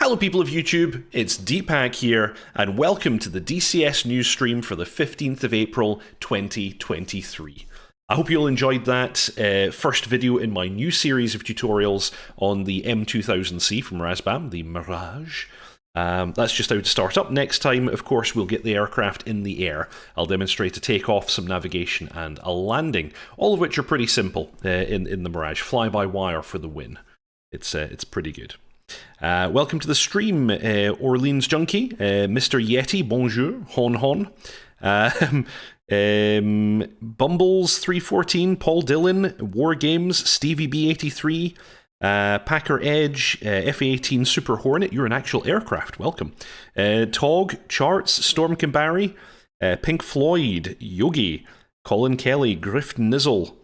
Hello people of YouTube, it's Deepak here, and welcome to the DCS news stream for the 15th of April 2023. I hope you all enjoyed that first video in my new series of tutorials on the M2000C from Razbam, the Mirage. That's just how to start up. Next time, of course, we'll get the aircraft in the air. I'll demonstrate a takeoff, some navigation, and a landing, all of which are pretty simple in the Mirage. Fly-by-wire for the win. It's pretty good. Welcome to the stream, Orleans Junkie, Mr. Yeti, bonjour, hon hon, Bumbles 314, Paul Dillon, War Games, Stevie B83, Packer Edge, F18 Super Hornet, you're an actual aircraft, welcome, Tog, Charts, Storm Kimbari, Pink Floyd, Yogi, Colin Kelly, Griff Nizzle,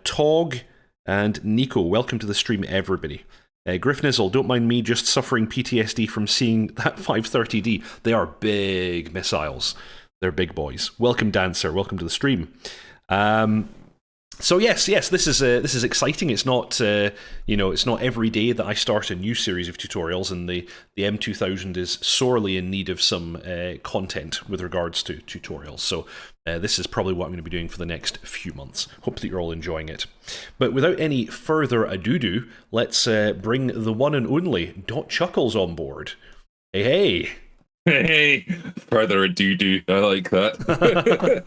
Tog, and Nico, welcome to the stream everybody. Griff Nizzle, don't mind me just suffering PTSD from seeing that 530D. They are big missiles. They're big boys. Welcome, Dancer. Welcome to the stream. So yes, this is exciting. It's not it's not every day that I start a new series of tutorials, and the M2000 is sorely in need of some content with regards to tutorials. So this is probably what I'm going to be doing for the next few months. Hope that you're all enjoying it. But without any further ado, let's bring the one and only dotChuckles on board. Hey. Hey, further a doo-doo. I like that.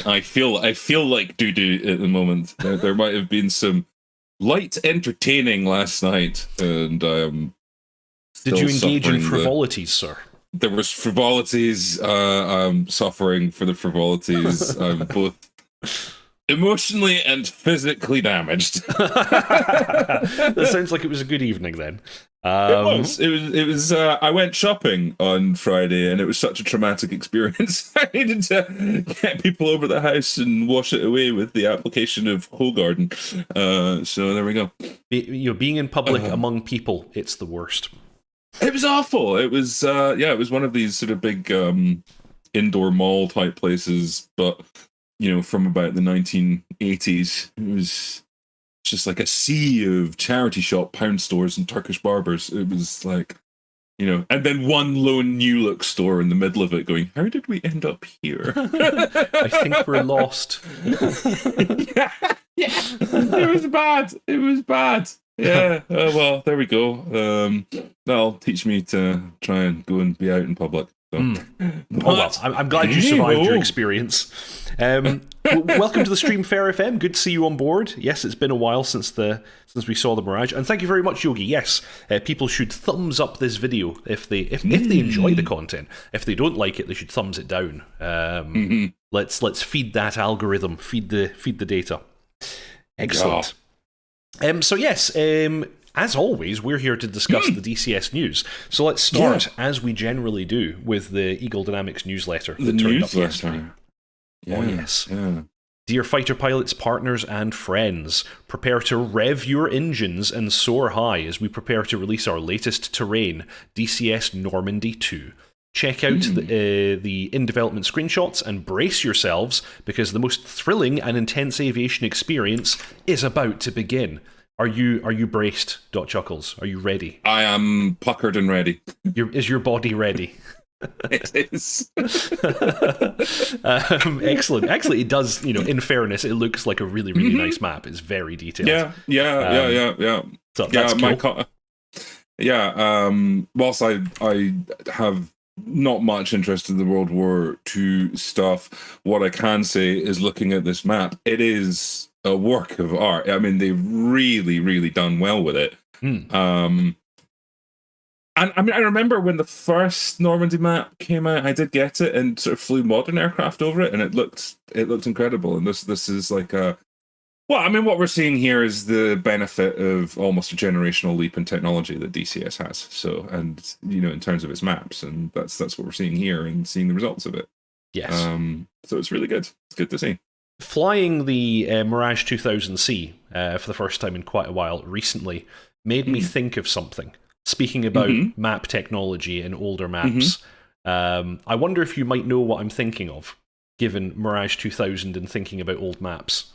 I feel like doo-doo at the moment. There might have been some light entertaining last night, and did you engage in frivolities, sir? There was frivolities. I'm suffering for the frivolities. I'm both emotionally and physically damaged. That sounds like it was a good evening then. It was. I went shopping on Friday, and it was such a traumatic experience. I needed to get people over the house and wash it away with the application of Hogarden. So there we go. Being in public among people, it's the worst. It was awful. It was. It was one of these sort of big indoor mall type places, but from about the 1980s. It was just like a sea of charity shop, pound stores, and Turkish barbers. It was like, and then one lone New Look store in the middle of it going, how did we end up here? I think we're lost. yeah. It was bad. It was bad. Yeah. Well, there we go. That'll teach me to try and go and be out in public. So. Oh well, I'm glad you survived your experience. Welcome to the stream, Fair FM. Good to see you on board. Yes, it's been a while since we saw the Mirage, and thank you very much, Yogi. Yes, people should thumbs up this video if they enjoy the content. If they don't like it, they should thumbs it down. Let's feed that algorithm, feed the data. Excellent. So yes. As always, we're here to discuss the DCS news. So let's start, as we generally do, with the Eagle Dynamics newsletter that turned up yesterday. Oh, yes. Yeah. Dear fighter pilots, partners, and friends, prepare to rev your engines and soar high as we prepare to release our latest terrain, DCS Normandy 2. Check out the in-development screenshots and brace yourselves, because the most thrilling and intense aviation experience is about to begin. Are you braced, dotChuckles? Are you ready? I am puckered and ready. Is your body ready? It is. Excellent. Actually, it does. In fairness, it looks like a really, really nice map. It's very detailed. Yeah. So that's cool. Whilst I have not much interest in the World War II stuff, what I can say is, looking at this map, it is a work of art. I mean, they've really, really done well with it. And I mean, I remember when the first Normandy map came out, I did get it and sort of flew modern aircraft over it, and it looked incredible. And this is like what we're seeing here is the benefit of almost a generational leap in technology that DCS has. So, and in terms of its maps, and that's what we're seeing here and seeing the results of it. Yes. So it's really good. It's good to see. Flying the Mirage 2000C for the first time in quite a while recently made me think of something. Speaking about map technology and older maps, I wonder if you might know what I'm thinking of, given Mirage 2000 and thinking about old maps.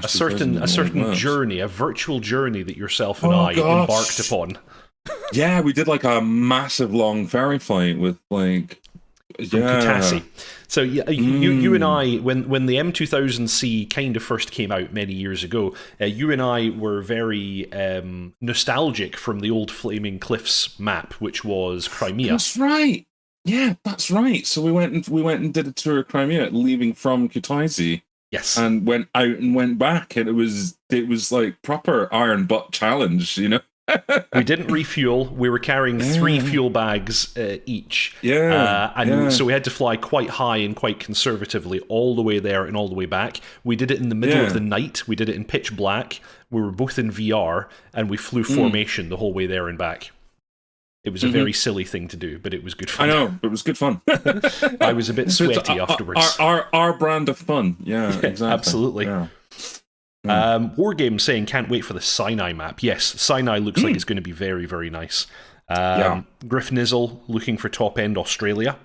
A certain journey, a virtual journey that yourself and I embarked upon. Yeah, we did like a massive long ferry flight with like from Kutaisi. So you and I, when the M2000C kind of first came out many years ago, you and I were very nostalgic from the old Flaming Cliffs map, which was Crimea. That's right. Yeah, that's right. So we went and did a tour of Crimea, leaving from Kutaisi. Yes. And went out and went back, and it was like proper iron butt challenge, you know. We didn't refuel. We were carrying 3 fuel bags each. So we had to fly quite high and quite conservatively all the way there and all the way back. We did it in the middle of the night. We did it in pitch black. We were both in VR, and we flew formation the whole way there and back. It was a very silly thing to do, but it was good fun. I know, it was good fun. I was a bit sweaty afterwards. Our brand of fun. Yeah, exactly. Absolutely. Yeah. Wargame saying, can't wait for the Sinai map. Yes, Sinai looks like it's going to be very, very nice. Griff Nizzle looking for top end Australia.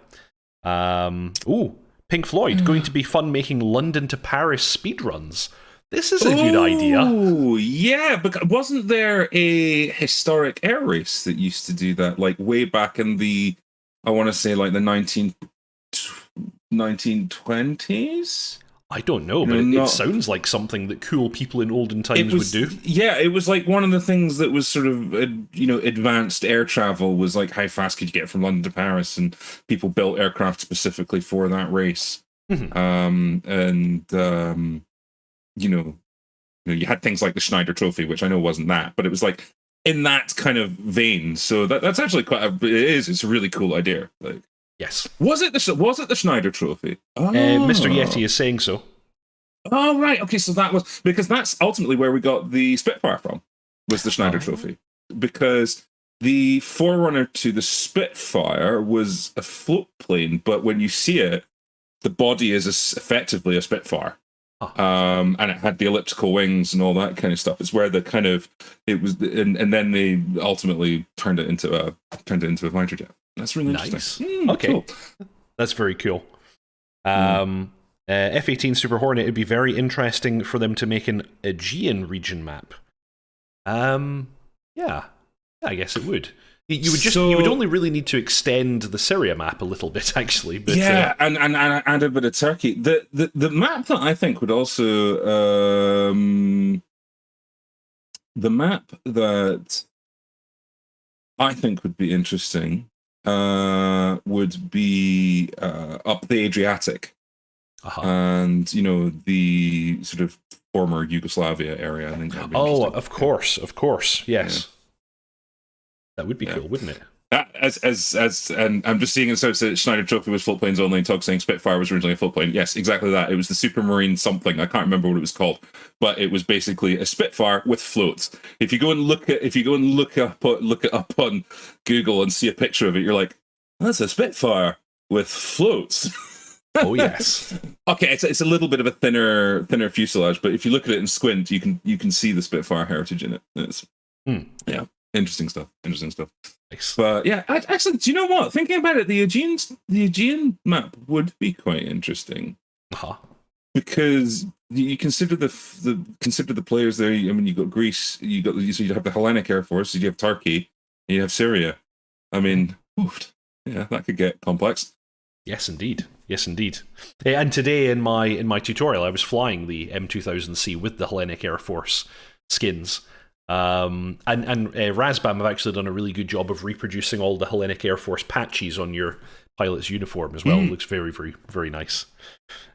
Pink Floyd, going to be fun making London to Paris speedruns. This is a good idea. Oh, yeah, but wasn't there a historic air race that used to do that, like way back in the, I want to say like the 1920s? I don't know, but it sounds like something that cool people in olden times would do. Yeah, it was like one of the things that was sort of, advanced air travel was like how fast could you get from London to Paris, and people built aircraft specifically for that race. You had things like the Schneider Trophy, which I know wasn't that, but it was like in that kind of vein. So that's actually it's a really cool idea. Like, yes, was it the Schneider Trophy? Mr. Yeti is saying so. Oh right, okay. So that was because that's ultimately where we got the Spitfire from, was the Schneider Trophy, because the forerunner to the Spitfire was a float plane, but when you see it, the body is effectively a Spitfire. And it had the elliptical wings and all that kind of stuff. It's where and then they ultimately turned it into a fighter jet. That's really interesting. Okay, cool. That's very cool. F-18 Super Hornet. It'd be very interesting for them to make an Aegean region map. I guess it would. You would only really need to extend the Syria map a little bit, actually. But, and a bit of Turkey. The map that I think would also the map that I think would be interesting would be up the Adriatic, and the sort of former Yugoslavia area. I think. That'd be of course, yes. Yeah. That would be cool, wouldn't it? And I'm just seeing it says that Schneider Trophy was float planes only, and Tug saying Spitfire was originally a float plane. Yes, exactly that. It was the Supermarine something. I can't remember what it was called, but it was basically a Spitfire with floats. If you go and look it up on Google and see a picture of it, you're like, that's a Spitfire with floats. Oh yes. Okay, it's a little bit of a thinner fuselage, but if you look at it and squint, you can see the Spitfire heritage in it. It's interesting stuff. Nice. But yeah, actually, do you know what? Thinking about it, the Aegean map would be quite interesting. Because you consider the players there. I mean, you got Greece, you have the Hellenic Air Force, you have Turkey, you have Syria. I mean, that could get complex. Yes, indeed. And today in my tutorial, I was flying the M2000C with the Hellenic Air Force skins. And Razbam have actually done a really good job of reproducing all the Hellenic Air Force patches on your pilot's uniform as well. It looks very, very, very nice.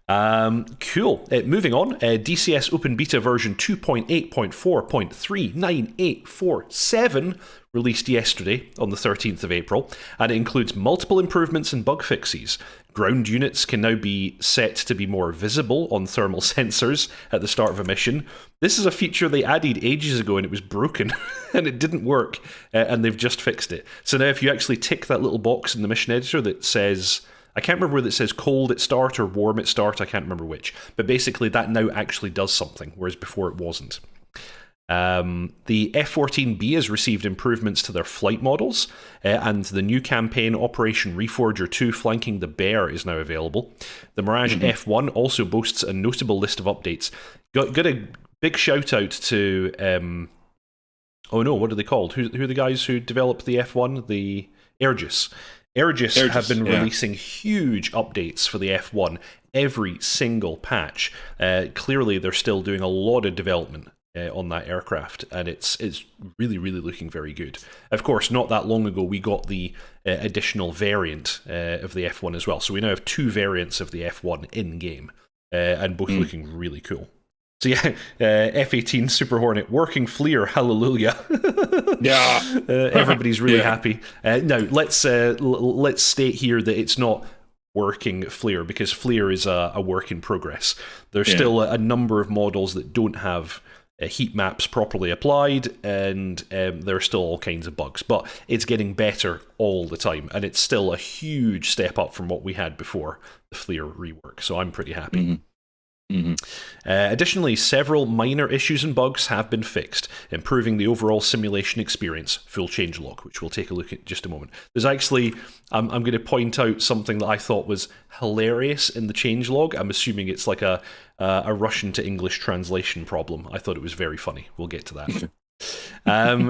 Cool. Moving on, DCS Open Beta version 2.8.4.39847 released yesterday on the 13th of April, and it includes multiple improvements and bug fixes. Ground units can now be set to be more visible on thermal sensors at the start of a mission. This is a feature they added ages ago and it was broken and it didn't work, and they've just fixed it. So now if you actually tick that little box in the mission editor that says, I can't remember whether it says cold at start or warm at start, I can't remember which, but basically that now actually does something, whereas before it wasn't. The F-14B has received improvements to their flight models, and the new campaign Operation Reforger 2 flanking the Bear is now available. The Mirage F1 also boasts a notable list of updates. Got a big shout out to Oh no, what are they called? Who are the guys who developed the F1? The Airgis. Airgis have been releasing huge updates for the F1 every single patch. Clearly, they're still doing a lot of development on that aircraft, and it's really, really looking very good. Of course, not that long ago, we got the additional variant of the F1 as well. So we now have 2 variants of the F1 in-game, and both looking really cool. So yeah, F18 Super Hornet working FLIR, hallelujah! Yeah, everybody's really happy. Now let's state here that it's not working FLIR, because FLIR is a work in progress. There's still a number of models that don't have heat maps properly applied, and there are still all kinds of bugs. But it's getting better all the time, and it's still a huge step up from what we had before the FLIR rework. So I'm pretty happy. Mm-hmm. Mm-hmm. Additionally, several minor issues and bugs have been fixed, improving the overall simulation experience. Full changelog, which we'll take a look at in just a moment. There's actually, I'm going to point out something that I thought was hilarious in the changelog. I'm assuming it's like a Russian to English translation problem. I thought it was very funny. We'll get to that.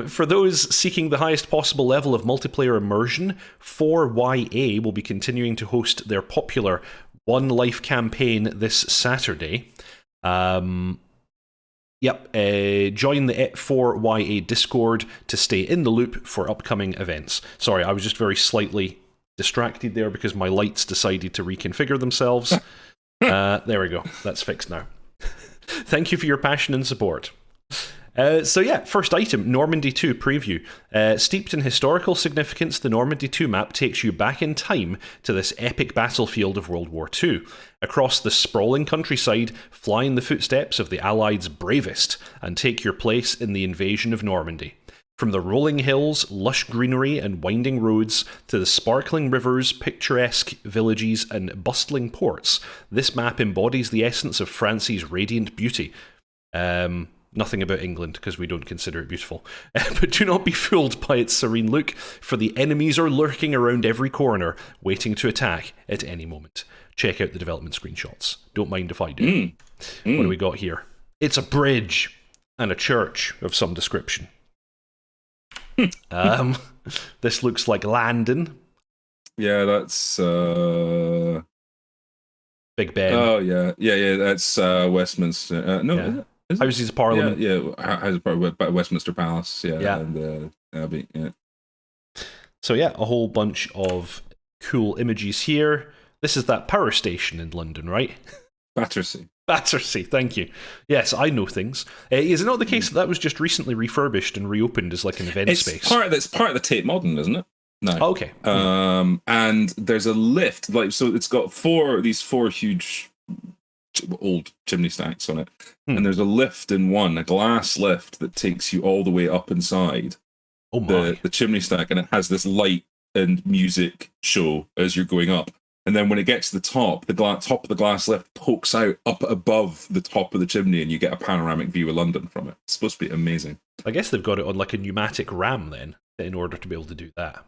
For those seeking the highest possible level of multiplayer immersion, 4YA will be continuing to host their popular One Life campaign this Saturday. Join the 4YA Discord to stay in the loop for upcoming events. Sorry, I was just very slightly distracted there because my lights decided to reconfigure themselves. There we go. That's fixed now. Thank you for your passion and support. First item, Normandy 2 preview. Steeped in historical significance, the Normandy 2 map takes you back in time to this epic battlefield of World War II. Across the sprawling countryside, fly in the footsteps of the Allies' bravest and take your place in the invasion of Normandy. From the rolling hills, lush greenery and winding roads to the sparkling rivers, picturesque villages and bustling ports, this map embodies the essence of France's radiant beauty. Nothing about England, because we don't consider it beautiful. But do not be fooled by its serene look, for the enemies are lurking around every corner, waiting to attack at any moment. Check out the development screenshots. Don't mind if I do. What do we got here? It's a bridge and a church of some description. This looks like Landon. Yeah, that's... Big Ben. Oh, yeah, that's Westminster. No, Houses of Parliament. Houses of Parliament, Westminster Palace. And Abbey. Yeah. So a whole bunch of cool images here. This is that power station in London, right? Battersea, thank you. Yes, I know things. Is it not the case that was just recently reforbished and reopened as like an event space? It's part of the Tate Modern, isn't it? No. Oh, okay. And there's a lift, so it's got these four huge old chimney stacks on it, and there's a lift in one, a glass lift that takes you all the way up inside the chimney stack, and it has this light and music show as you're going up. And then when it gets to the top, top of the glass lift pokes out up above the top of the chimney, and you get a panoramic view of London from it. It's supposed to be amazing. I guess they've got it on like a pneumatic ram then, in order to be able to do that.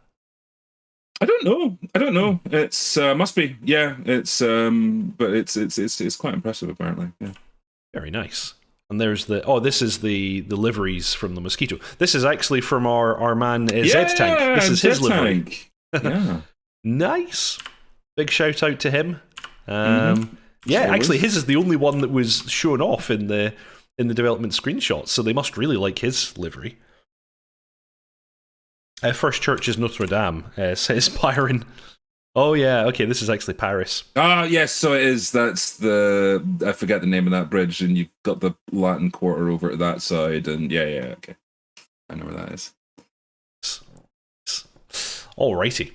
I don't know. It's must be. Yeah, it's but it's quite impressive apparently. Yeah. Very nice. And there's this is the liveries from the Mosquito. This is actually from our man Z-Tank. This is his livery. Yeah. Nice. Big shout out to him. Actually his is the only one that was shown off in the development screenshots, so they must really like his livery. First church is Notre Dame, says Byron. Oh yeah, okay, this is actually Paris. Yes, so it is. That's I forget the name of that bridge, and you've got the Latin Quarter over to that side, and okay. I know where that is. Alrighty.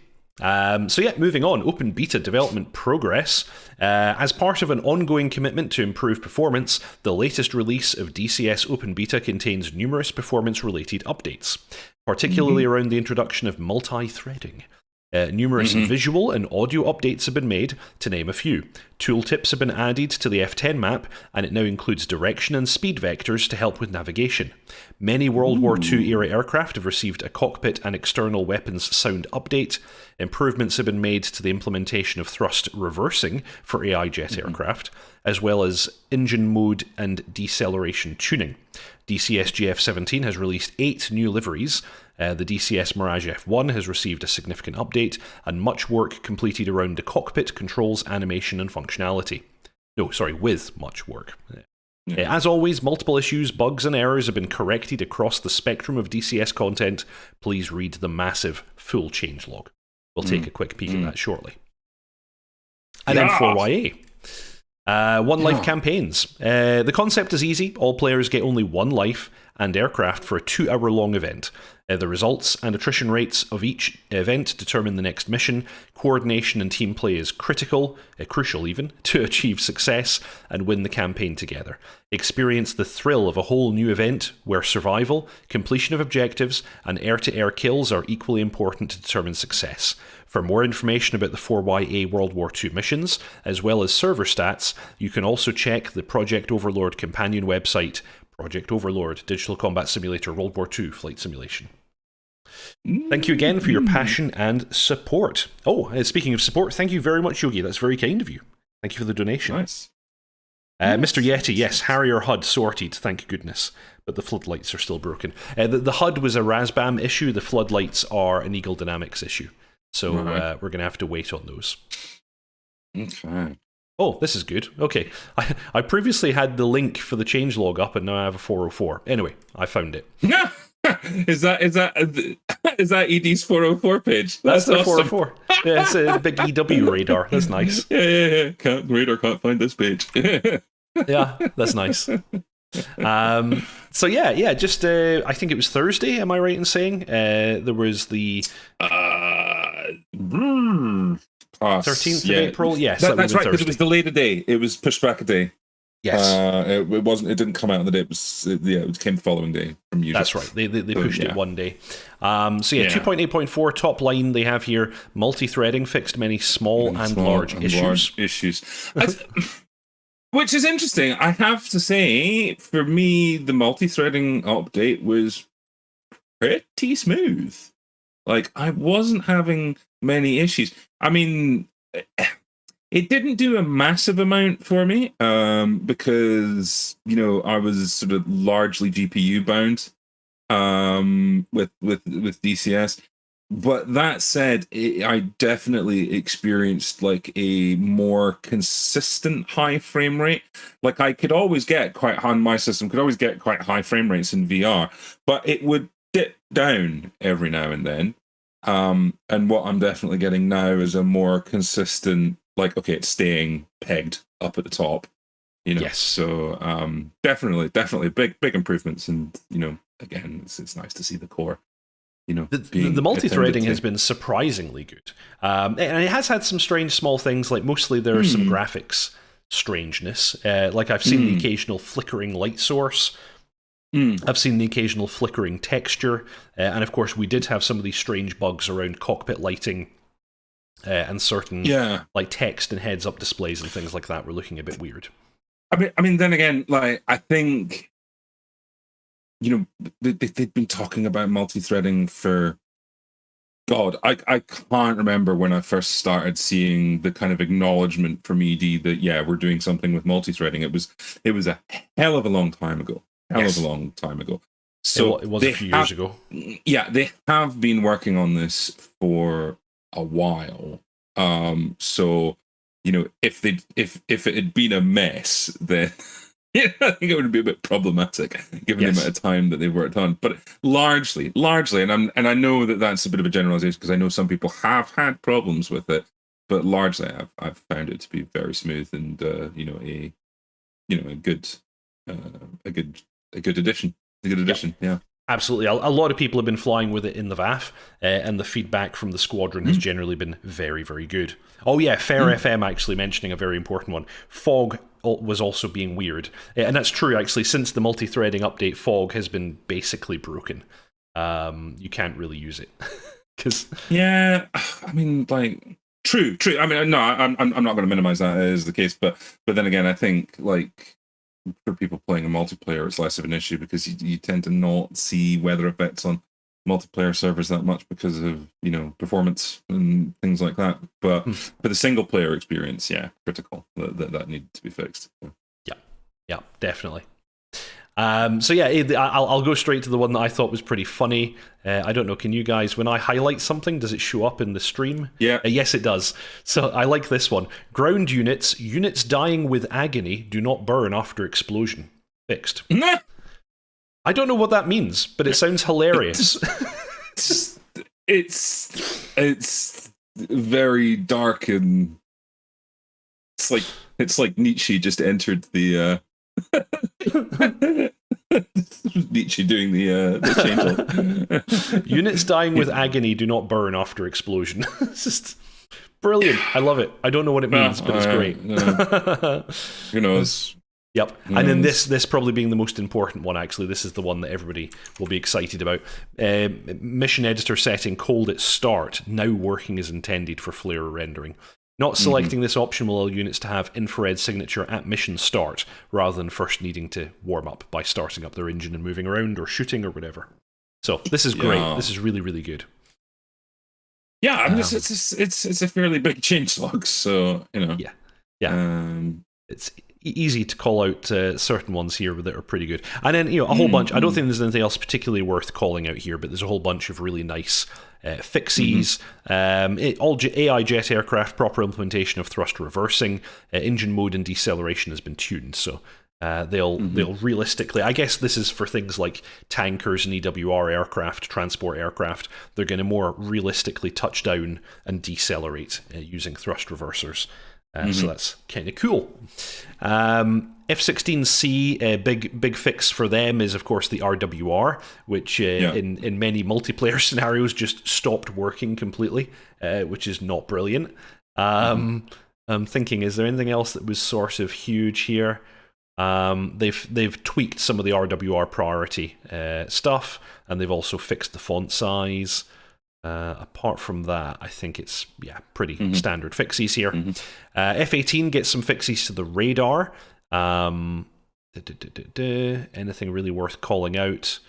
Moving on, open beta development progress. As part of an ongoing commitment to improve performance, the latest release of DCS Open Beta contains numerous performance-related updates, particularly around the introduction of multi-threading. Numerous visual and audio updates have been made, to name a few. Tooltips have been added to the F10 map, and it now includes direction and speed vectors to help with navigation. Many World War II era aircraft have received a cockpit and external weapons sound update. Improvements have been made to the implementation of thrust reversing for AI jet aircraft, as well as engine mode and deceleration tuning. DCS GF17 has released 8 new liveries. The DCS Mirage F1 has received a significant update, and much work completed around the cockpit, controls, animation, and functionality. No, sorry, with much work. Yeah. As always, multiple issues, bugs, and errors have been corrected across the spectrum of DCS content. Please read the massive full changelog. We'll take a quick peek at that shortly. And then 4YA. One life campaigns. The concept is easy. All players get only one life and aircraft for a 2-hour-long event. The results and attrition rates of each event determine the next mission. Coordination and team play is critical, crucial even, to achieve success and win the campaign together. Experience the thrill of a whole new event where survival, completion of objectives, and air-to-air kills are equally important to determine success. For more information about the 4YA World War II missions, as well as server stats, you can also check the Project Overlord companion website, Project Overlord, Digital Combat Simulator, World War II Flight Simulation. Thank you again for your passion and support. Oh, speaking of support, thank you very much, Yogi. That's very kind of you. Thank you for the donation. Nice. Mr. Yeti, yes, Harrier HUD sorted, thank goodness. But the floodlights are still broken. The HUD was a Razbam issue. The floodlights are an Eagle Dynamics issue. So we're going to have to wait on those. Okay. Oh, this is good. Okay. I previously had the link for the changelog up, and now I have a 404. Anyway, I found it. Is that ED's 404 page? That's the awesome. 404. Yeah, it's a big EW radar. That's nice. Yeah. Radar can't find this page. Yeah, that's nice. So yeah, just I think it was Thursday. Am I right in saying there was the 13th of April? Yes, that's right, because it was delayed a day. It was pushed back a day. Yes. It wasn't. It didn't come out on the day. It came the following day from usual. That's right. They pushed it one day. 2.8.4 top line they have here. Multi-threading fixed many small and large issues. Which is interesting. I have to say, for me, the multi-threading update was pretty smooth. Like, I wasn't having many issues. I mean, it didn't do a massive amount for me because, I was sort of largely GPU bound with DCS. But that said, I definitely experienced like a more consistent high frame rate. Like I could always get quite high, my system could always get quite high frame rates in VR, but it would dip down every now and then. And what I'm definitely getting now is a more consistent, like, okay, it's staying pegged up at the top, Yes. So definitely big improvements, and again, it's nice to see the core. The multi-threading has been surprisingly good. And it has had some strange small things, like mostly there's some graphics strangeness. Like I've seen the occasional flickering light source. I've seen the occasional flickering texture. And of course, we did have some of these strange bugs around cockpit lighting and certain like text and heads-up displays and things like that were looking a bit weird. I mean, then again, like, I think... they've been talking about multi-threading for... God, I can't remember when I first started seeing the kind of acknowledgement from ED that, we're doing something with multi-threading. It was a hell of a long time ago. So it was a few years ago. Yeah, they have been working on this for a while. So, if it had been a mess, then... I think it would be a bit problematic given the amount of time that they've worked on. But largely, and I know that that's a bit of a generalization because I know some people have had problems with it. But largely, I've found it to be very smooth and a good addition. A good addition, yeah. Absolutely. A lot of people have been flying with it in the VAF, and the feedback from the squadron has generally been very, very good. Oh yeah, Fair FM actually mentioning a very important one. Fog was also being weird. And that's true, actually. Since the multi-threading update, Fog has been basically broken. You can't really use it. Yeah, I mean, like... True. I mean, no, I'm not going to minimize that as the case, but then again, I think, like... for people playing a multiplayer, it's less of an issue because you tend to not see weather effects on multiplayer servers that much because of performance and things like that. But for the single player experience, critical that needed to be fixed. Yeah, definitely. So yeah, I'll go straight to the one that I thought was pretty funny. I don't know, can you guys, when I highlight something, does it show up in the stream? Yeah. Yes, it does. So I like this one. Ground units dying with agony do not burn after explosion. Fixed. I don't know what that means, but it sounds hilarious. It's very dark, and it's like Nietzsche just entered the Nietzsche doing the change. Units dying with agony do not burn after explosion. It's just brilliant. I love it. I don't know what it means, but it's great. Who knows? Yep. And then this probably being the most important one, actually. This is the one that everybody will be excited about. Mission editor setting cold at start, now working as intended for flare rendering. Not selecting this option will allow units to have infrared signature at mission start, rather than first needing to warm up by starting up their engine and moving around or shooting or whatever. So this is great. This is really, really good. Yeah, I mean, it's a fairly big changelog, so, you know. Yeah. It's easy to call out certain ones here that are pretty good. And then, a whole bunch. I don't think there's anything else particularly worth calling out here, but there's a whole bunch of really nice fixies. All AI jet aircraft, proper implementation of thrust reversing, engine mode and deceleration has been tuned, so they'll realistically, I guess this is for things like tankers and EWR aircraft, transport aircraft, they're going to more realistically touch down and decelerate using thrust reversers. So that's kind of cool. F-16C, big fix for them is, of course, the RWR, which in many multiplayer scenarios just stopped working completely, which is not brilliant. I'm thinking, is there anything else that was sort of huge here? They've tweaked some of the RWR priority stuff, and they've also fixed the font size. Apart from that, I think it's pretty standard fixies here. F18 gets some fixies to the radar. Anything really worth calling out?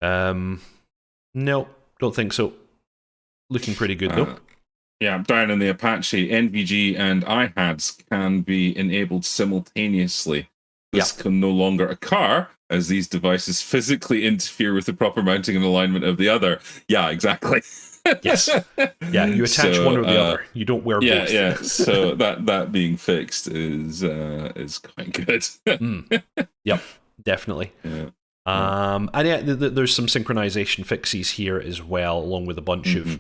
No, don't think so. Looking pretty good though. Yeah, down in the Apache, NVG and IHADS can be enabled simultaneously. This can no longer occur as these devices physically interfere with the proper mounting and alignment of the other. Yeah, exactly. Yes. Yeah, you attach one or the other. You don't wear both. Yeah. So that being fixed is quite good. Yep, definitely. Yeah. And there's some synchronization fixies here as well, along with a bunch of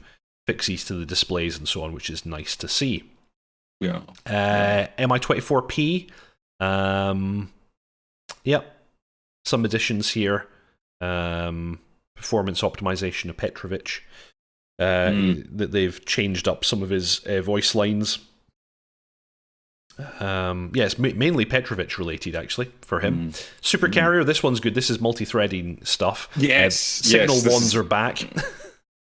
fixies to the displays and so on, which is nice to see. Yeah. MI24P. Yep. Some additions here. Performance optimization of Petrovich. That they've changed up some of his voice lines. It's mainly Petrovich related, actually, for him. Supercarrier, this one's good. This is multi-threading stuff. Yes. Signal ones are back.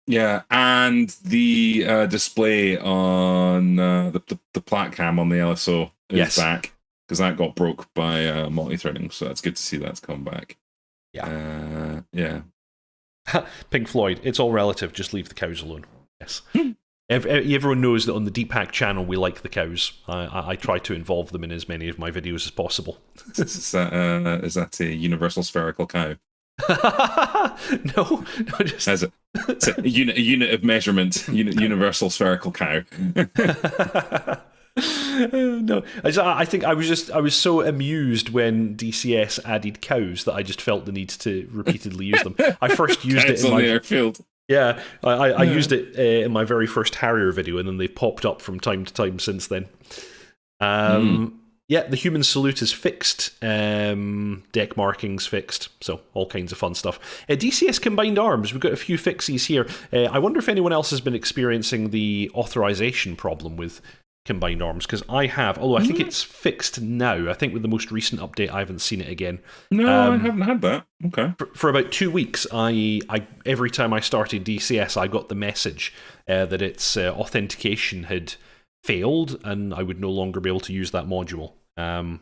Yeah, and the display on the Platcam on the LSO is back, because that got broke by multi-threading, so that's good to see that's come back. Yeah. Pink Floyd, it's all relative, just leave the cows alone. Yes. Everyone knows that on the Deep Hack channel we like the cows. I try to involve them in as many of my videos as possible. Is that a universal spherical cow? No, just as a unit of measurement, universal spherical cow. No, I think I was so amused when DCS added cows that I just felt the need to repeatedly use them. I first used it in my airfield. Yeah, I used it in my very first Harrier video, and then they popped up from time to time since then. Yeah, the human salute is fixed. Deck markings fixed. So all kinds of fun stuff. DCS combined arms. We've got a few fixies here. I wonder if anyone else has been experiencing the authorization problem with combined arms, because I have, although I think it's fixed now. I think with the most recent update I haven't seen it again. No, I haven't had that. Okay. For about 2 weeks, I every time I started DCS, I got the message that its authentication had failed and I would no longer be able to use that module. I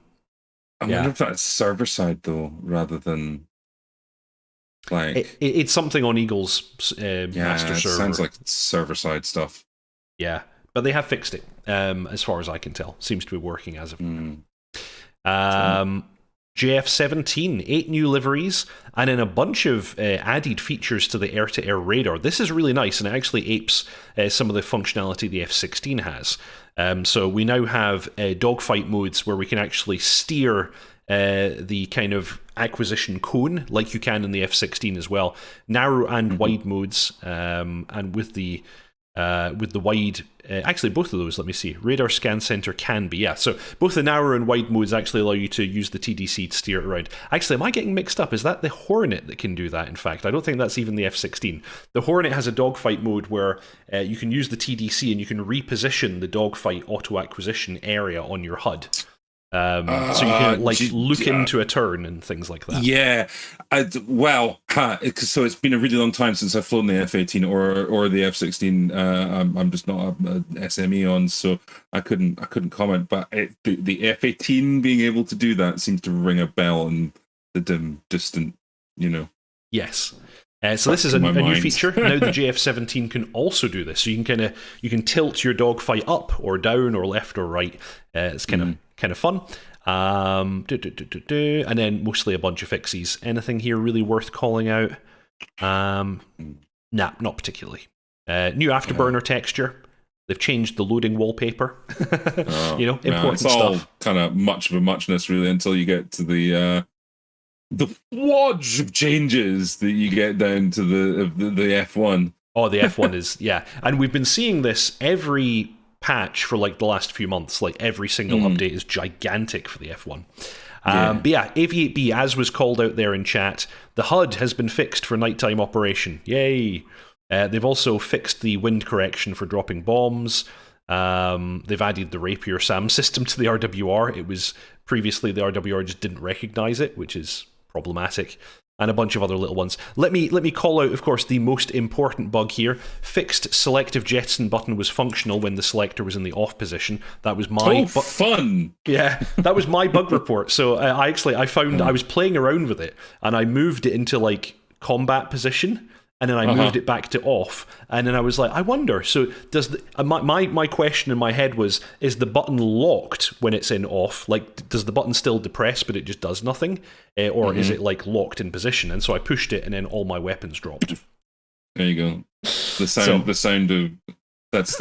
wonder if that's server side though, rather than like it's something on Eagle's master server. Sounds like server side stuff. Yeah, but they have fixed it. As far as I can tell, seems to be working as of now. JF17, 8 new liveries, and then a bunch of added features to the air-to-air radar. This is really nice, and it actually apes some of the functionality the F16 has. So we now have dogfight modes where we can actually steer the kind of acquisition cone like you can in the F16 as well. Narrow and wide modes, and with the wide, actually both of those, let me see, radar scan center can be, so both the narrow and wide modes actually allow you to use the TDC to steer it around. Actually, am I getting mixed up? Is that the Hornet that can do that, in fact? I don't think that's even the F16. The Hornet has a dogfight mode where you can use the TDC and you can reposition the dogfight auto-acquisition area on your HUD. So you can look into a turn and things like that. Yeah, so it's been a really long time since I've flown the F18 or the F16. I'm just not a SME on, so I couldn't comment. But the F18 being able to do that seems to ring a bell in the dim, distant, Yes. So this is a new feature. Now the JF17 can also do this. So you can tilt your dogfight up or down or left or right. It's kind of fun. And then mostly a bunch of fixies. Anything here really worth calling out? Nah, not particularly. New afterburner texture. They've changed the loading wallpaper. Important it's all stuff. Kind of much of a muchness, really, until you get to the wodge of changes that you get down to the F1. Oh, the F1 is, and we've been seeing this every patch for like the last few months. Like every single update is gigantic for the F1. But Aviate-B, as was called out there in chat, the HUD has been fixed for nighttime operation. Yay! They've also fixed the wind correction for dropping bombs. They've added the Rapier SAM system to the RWR. It was previously the RWR just didn't recognize it, which is problematic, and a bunch of other little ones. Let me call out, of course, the most important bug here. Fixed selective jettison button was functional when the selector was in the off position. That was my fun. Yeah, that was my bug report. So I found I was playing around with it, and I moved it into like combat position. And then I moved it back to off, and then I was like, I wonder. So does my question in my head was: is the button locked when it's in off? Like, does the button still depress, but it just does nothing, or is it like locked in position? And so I pushed it, and then all my weapons dropped. There you go. The sound of that's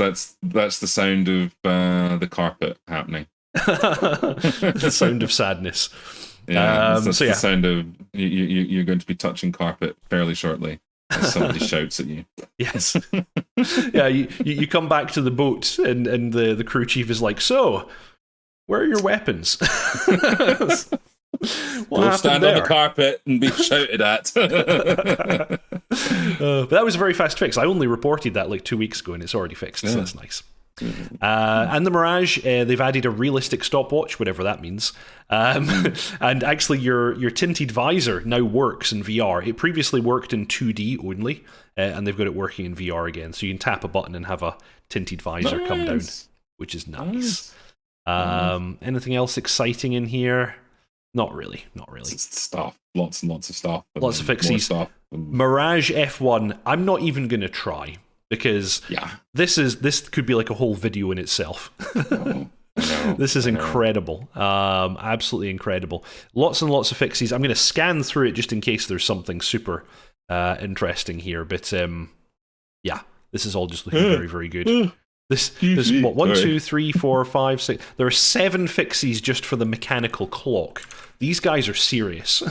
the sound of the carpet happening. The sound of sadness. Yeah, that's the sound of you're going to be touching carpet fairly shortly. Somebody shouts at you. Yes. Yeah, you come back to the boat and the crew chief is like, so, where are your weapons? Go stand there on the carpet and be shouted at. But that was a very fast fix. I only reported that like 2 weeks ago and it's already fixed, so that's nice. And the Mirage, they've added a realistic stopwatch, whatever that means. And actually, your tinted visor now works in VR. It previously worked in 2D only, and they've got it working in VR again. So you can tap a button and have a tinted visor come down, which is nice. Anything else exciting in here? Not really. It's stuff. Lots and lots of stuff. Lots of fixies. Mirage F1, I'm not even going to try. Because this could be like a whole video in itself. This is incredible. Absolutely incredible. Lots and lots of fixies. I'm going to scan through it just in case there's something super interesting here. But this is all just looking very, very good. There's what, 1, 2, 3, 4, 5, 6. There are 7 fixies just for the mechanical clock. These guys are serious.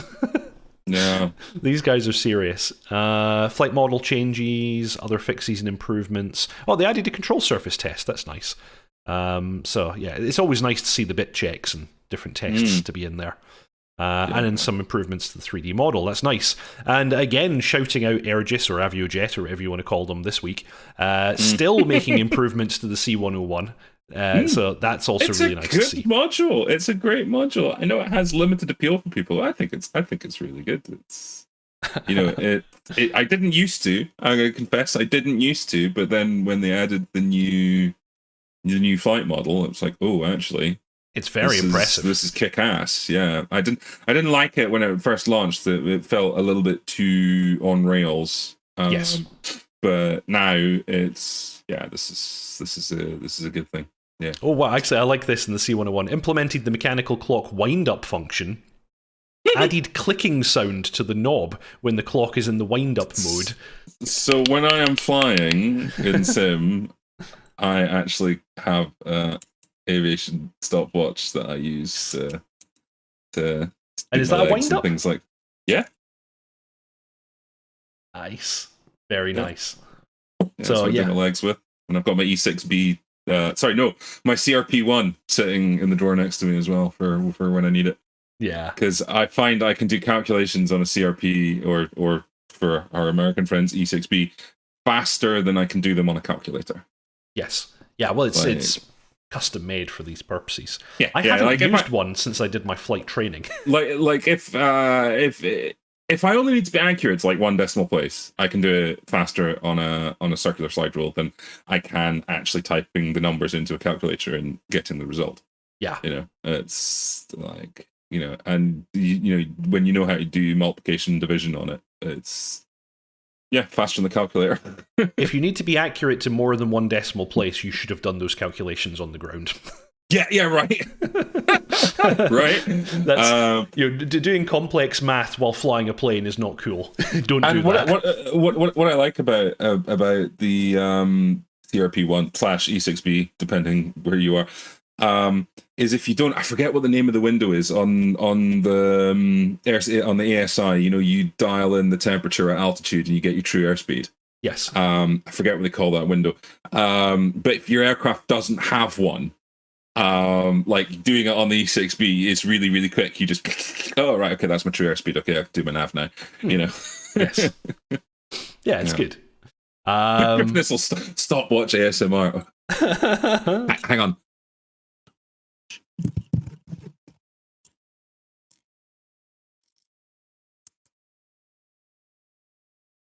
Yeah, these guys are serious. Flight model changes, other fixies and improvements. Oh, they added a control surface test. That's nice. So yeah, it's always nice to see the bit checks and different tests to be in there. And then some improvements to the 3D model. That's nice. And again, shouting out Airgis or Aviojet or whatever you want to call them this week. Still making improvements to the C101. So that's also really nice to see. Module. It's a great module. I know it has limited appeal for people. I think it's really good. It's I didn't used to. I'm gonna confess I didn't used to, but then when they added the new flight model, it's like, oh, actually, it's very impressive. This is kick ass. Yeah, I didn't like it when it first launched. It felt a little bit too on rails. Yes, but now it's this is a good thing. Yeah. Oh, wow. Actually, I like this in the C101. Implemented the mechanical clock wind-up function. added clicking sound to the knob when the clock is in the wind-up mode. So when I am flying in sim, I actually have aviation stopwatch that I use to And is that a wind-up? Things like, yeah. Nice. Very nice. Yeah, so I do my legs with. And I've got my E6B, my CRP1 sitting in the drawer next to me as well for when I need it. Yeah. Because I find I can do calculations on a CRP or for our American friends, E6B, faster than I can do them on a calculator. Yes. Yeah, well, it's custom made for these purposes. Yeah, I haven't used one since I did my flight training. like if I only need to be accurate to like 1 decimal place, I can do it faster on a circular slide rule than I can actually typing the numbers into a calculator and getting the result. Yeah. It's like, and when you know how to do multiplication and division on it, it's faster than the calculator. If you need to be accurate to more than 1 decimal place, you should have done those calculations on the ground. Yeah, right. Right. That's doing complex math while flying a plane is not cool. Don't do that. What I like about the CRP1 / E6B, depending where you are, is if you don't, I forget what the name of the window is on the ASI. You dial in the temperature at altitude and you get your true airspeed. Yes. I forget what they call that window. But if your aircraft doesn't have one, like doing it on the E6B is really, really quick. You just, oh right, okay, that's my true airspeed. Okay, I can do my nav now. Yes. Yeah, it's good. This will stopwatch ASMR. Hang on.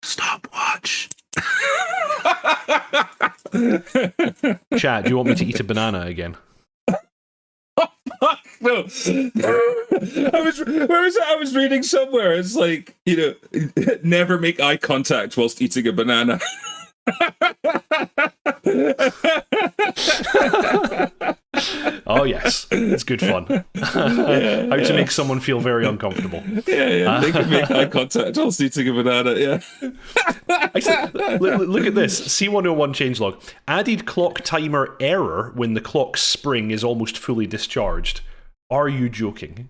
Stopwatch. Chat, do you want me to eat a banana again? No. I was reading somewhere. It's like, never make eye contact whilst eating a banana. Oh yes, it's good fun. How to make someone feel very uncomfortable. Yeah. They can make eye contact whilst eating a banana. Yeah. Actually, look at this. C101 changelog. Added clock timer error when the clock spring is almost fully discharged. Are you joking?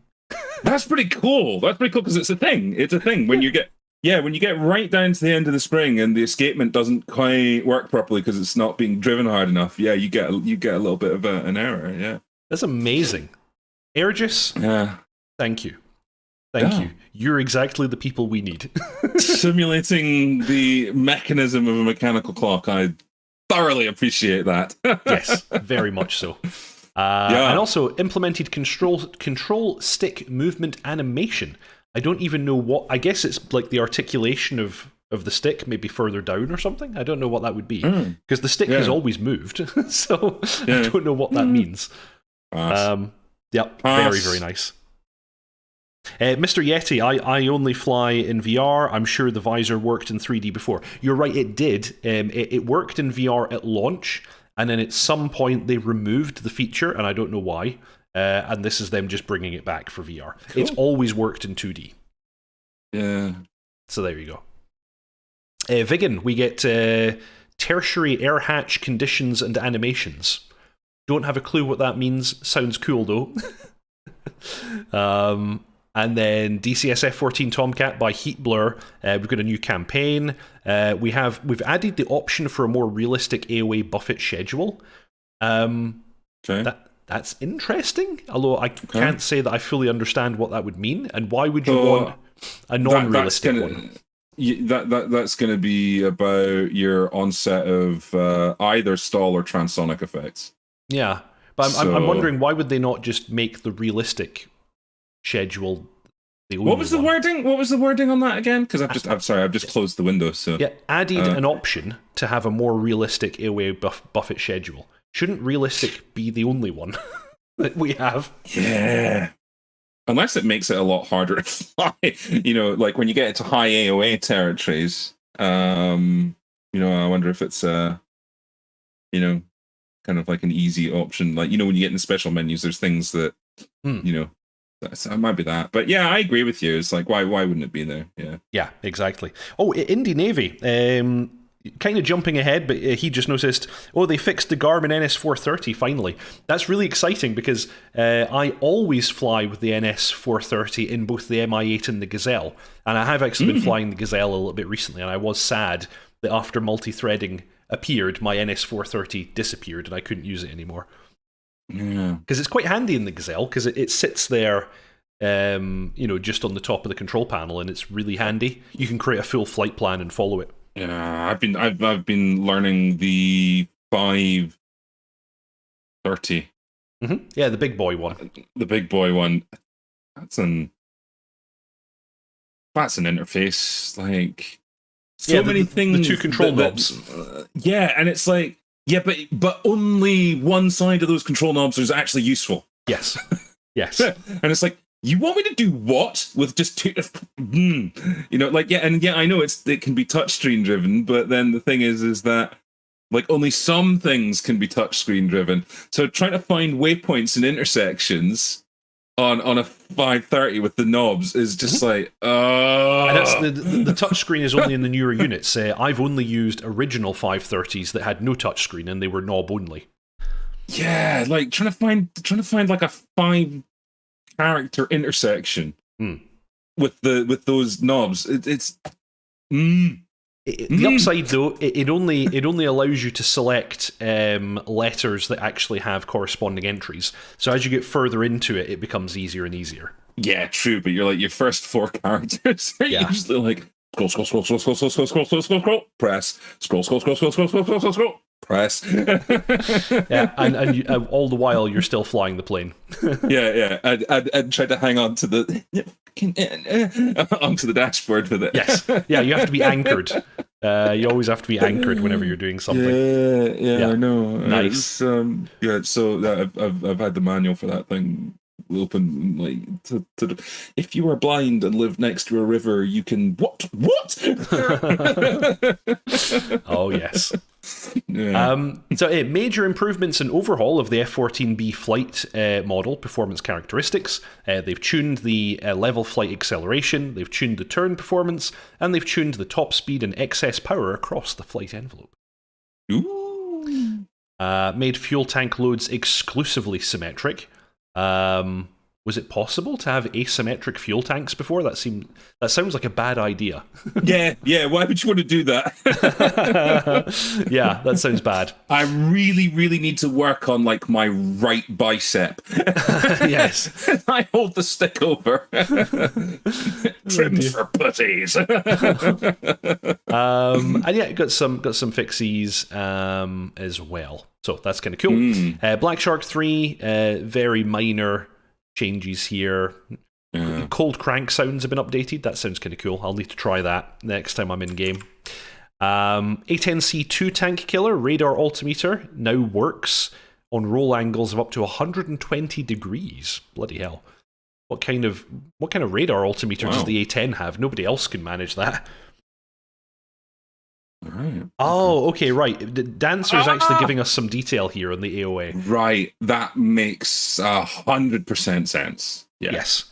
That's pretty cool. That's pretty cool because it's a thing. It's a thing when you get. Yeah, when you get right down to the end of the spring and the escapement doesn't quite work properly because it's not being driven hard enough, you get a little bit of an error. Yeah, that's amazing. Airgis, thank you. Thank you. You're exactly the people we need. Simulating the mechanism of a mechanical clock, I thoroughly appreciate that. Yes, very much so. And also implemented control stick movement animation. I don't even know what. I guess it's like the articulation of the stick, maybe further down or something. I don't know what that would be because the stick has always moved, so I don't know what that means. Very, very nice. Mr. Yeti, I only fly in VR. I'm sure the visor worked in 3D before. You're right, it did. It worked in VR at launch, and then at some point they removed the feature, and I don't know why. And this is them just bringing it back for VR. Cool. It's always worked in 2D. Yeah. So there you go. Vigan, we get tertiary air hatch conditions and animations. Don't have a clue what that means. Sounds cool though. And then DCS F14 Tomcat by Heat Blur. We've got a new campaign. We've added the option for a more realistic AOA buffet schedule. Okay. That's interesting, although I can't say that I fully understand what that would mean. And why would you want a non-realistic one? That's going to be about your onset of either stall or transonic effects. Yeah, but I'm wondering, why would they not just make the realistic schedule the only What was the wording? What was the wording on that again? Because I've just closed the window. So added an option to have a more realistic AOA buffet schedule. Shouldn't realistic be the only one that we have? Yeah. Unless it makes it a lot harder to fly. Like when you get into high AOA territories, I wonder if it's kind of like an easy option. Like, when you get in special menus, there's things that, So it might be that. But yeah, I agree with you. It's like, why wouldn't it be there? Yeah. Yeah, exactly. Oh, Indy Navy. Kind of jumping ahead, but he just noticed, they fixed the Garmin NS430 finally. That's really exciting because I always fly with the NS430 in both the Mi-8 and the Gazelle. And I have actually been flying the Gazelle a little bit recently, and I was sad that after multi-threading appeared, my NS430 disappeared and I couldn't use it anymore. Yeah. Because it's quite handy in the Gazelle, because it sits there, just on the top of the control panel, and it's really handy. You can create a full flight plan and follow it. Yeah, I've been learning the 530. Yeah, the big boy one. The big boy one. That's an interface. Like so many things. The two control knobs. Yeah, and it's like, yeah, but only one side of those control knobs is actually useful. Yes. Yes. And it's like, you want me to do what with just two? Like, yeah, and yeah, I know it can be touchscreen driven, but then the thing is that like only some things can be touchscreen driven. So trying to find waypoints and intersections on a 530 with the knobs is just like, And that's the touchscreen is only in the newer units. I've only used original 530s that had no touchscreen and they were knob only. Yeah, like trying to find like a 5-character intersection with those knobs. The upside, though, it only allows you to select letters that actually have corresponding entries. So as you get further into it, it becomes easier and easier. Yeah, true. But you're like, your first 4 characters are usually like scroll, scroll, scroll, scroll, scroll, scroll, scroll, scroll, scroll, scroll, scroll, press, scroll, scroll, scroll, scroll, scroll, scroll, scroll, scroll, scroll, press. Yeah, and you, all the while you're still flying the plane. Yeah. I'd try to hang on to onto the dashboard with it. Yes. Yeah, you have to be anchored. You always have to be anchored whenever you're doing something. Yeah, I know. Nice. So I've had the manual for that thing open, like if you are blind and live next to a river, you can what? Oh yes. Yeah. So major improvements and overhaul of the F-14B flight model performance characteristics. They've tuned the level flight acceleration, they've tuned the turn performance, and they've tuned the top speed and excess power across the flight envelope. Ooh. Made fuel tank loads exclusively symmetric. Was it possible to have asymmetric fuel tanks before? That sounds like a bad idea. Yeah. Why would you want to do that? Yeah, that sounds bad. I really, really need to work on like my right bicep. Yes, I hold the stick over. Trimmed for putties. And yeah, got some fixies as well. So that's kind of cool. Black Shark 3, very minor changes here. Cold crank sounds have been updated. That sounds kind of cool. I'll need to try that next time I'm in game. A10C2 tank killer radar altimeter now works on roll angles of up to 120 degrees. Bloody hell. What kind of radar altimeter does the A10 have? Nobody else can manage that. Right. Oh, okay, right. Dancer's actually giving us some detail here on the AOA. Right, that makes 100% sense. Yeah. Yes.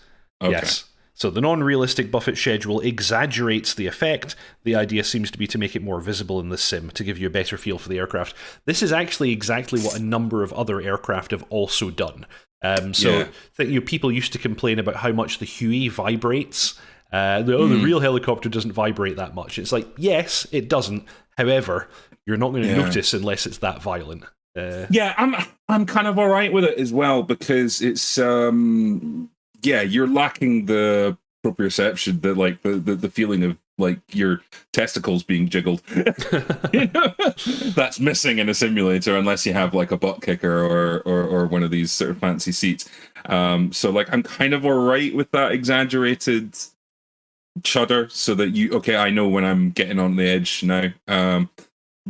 Okay. Yes. So the non-realistic buffet schedule exaggerates the effect. The idea seems to be to make it more visible in the sim, to give you a better feel for the aircraft. This is actually exactly what a number of other aircraft have also done. People used to complain about how much the Huey vibrates. The real helicopter doesn't vibrate that much. It's like, yes, it doesn't. However, you're not going to notice unless it's that violent. I'm kind of all right with it as well, because it's you're lacking the proprioception, the feeling of like your testicles being jiggled. That's missing in a simulator unless you have like a butt kicker or one of these sort of fancy seats. So like I'm kind of all right with that exaggerated shudder, so that I know when I'm getting on the edge now.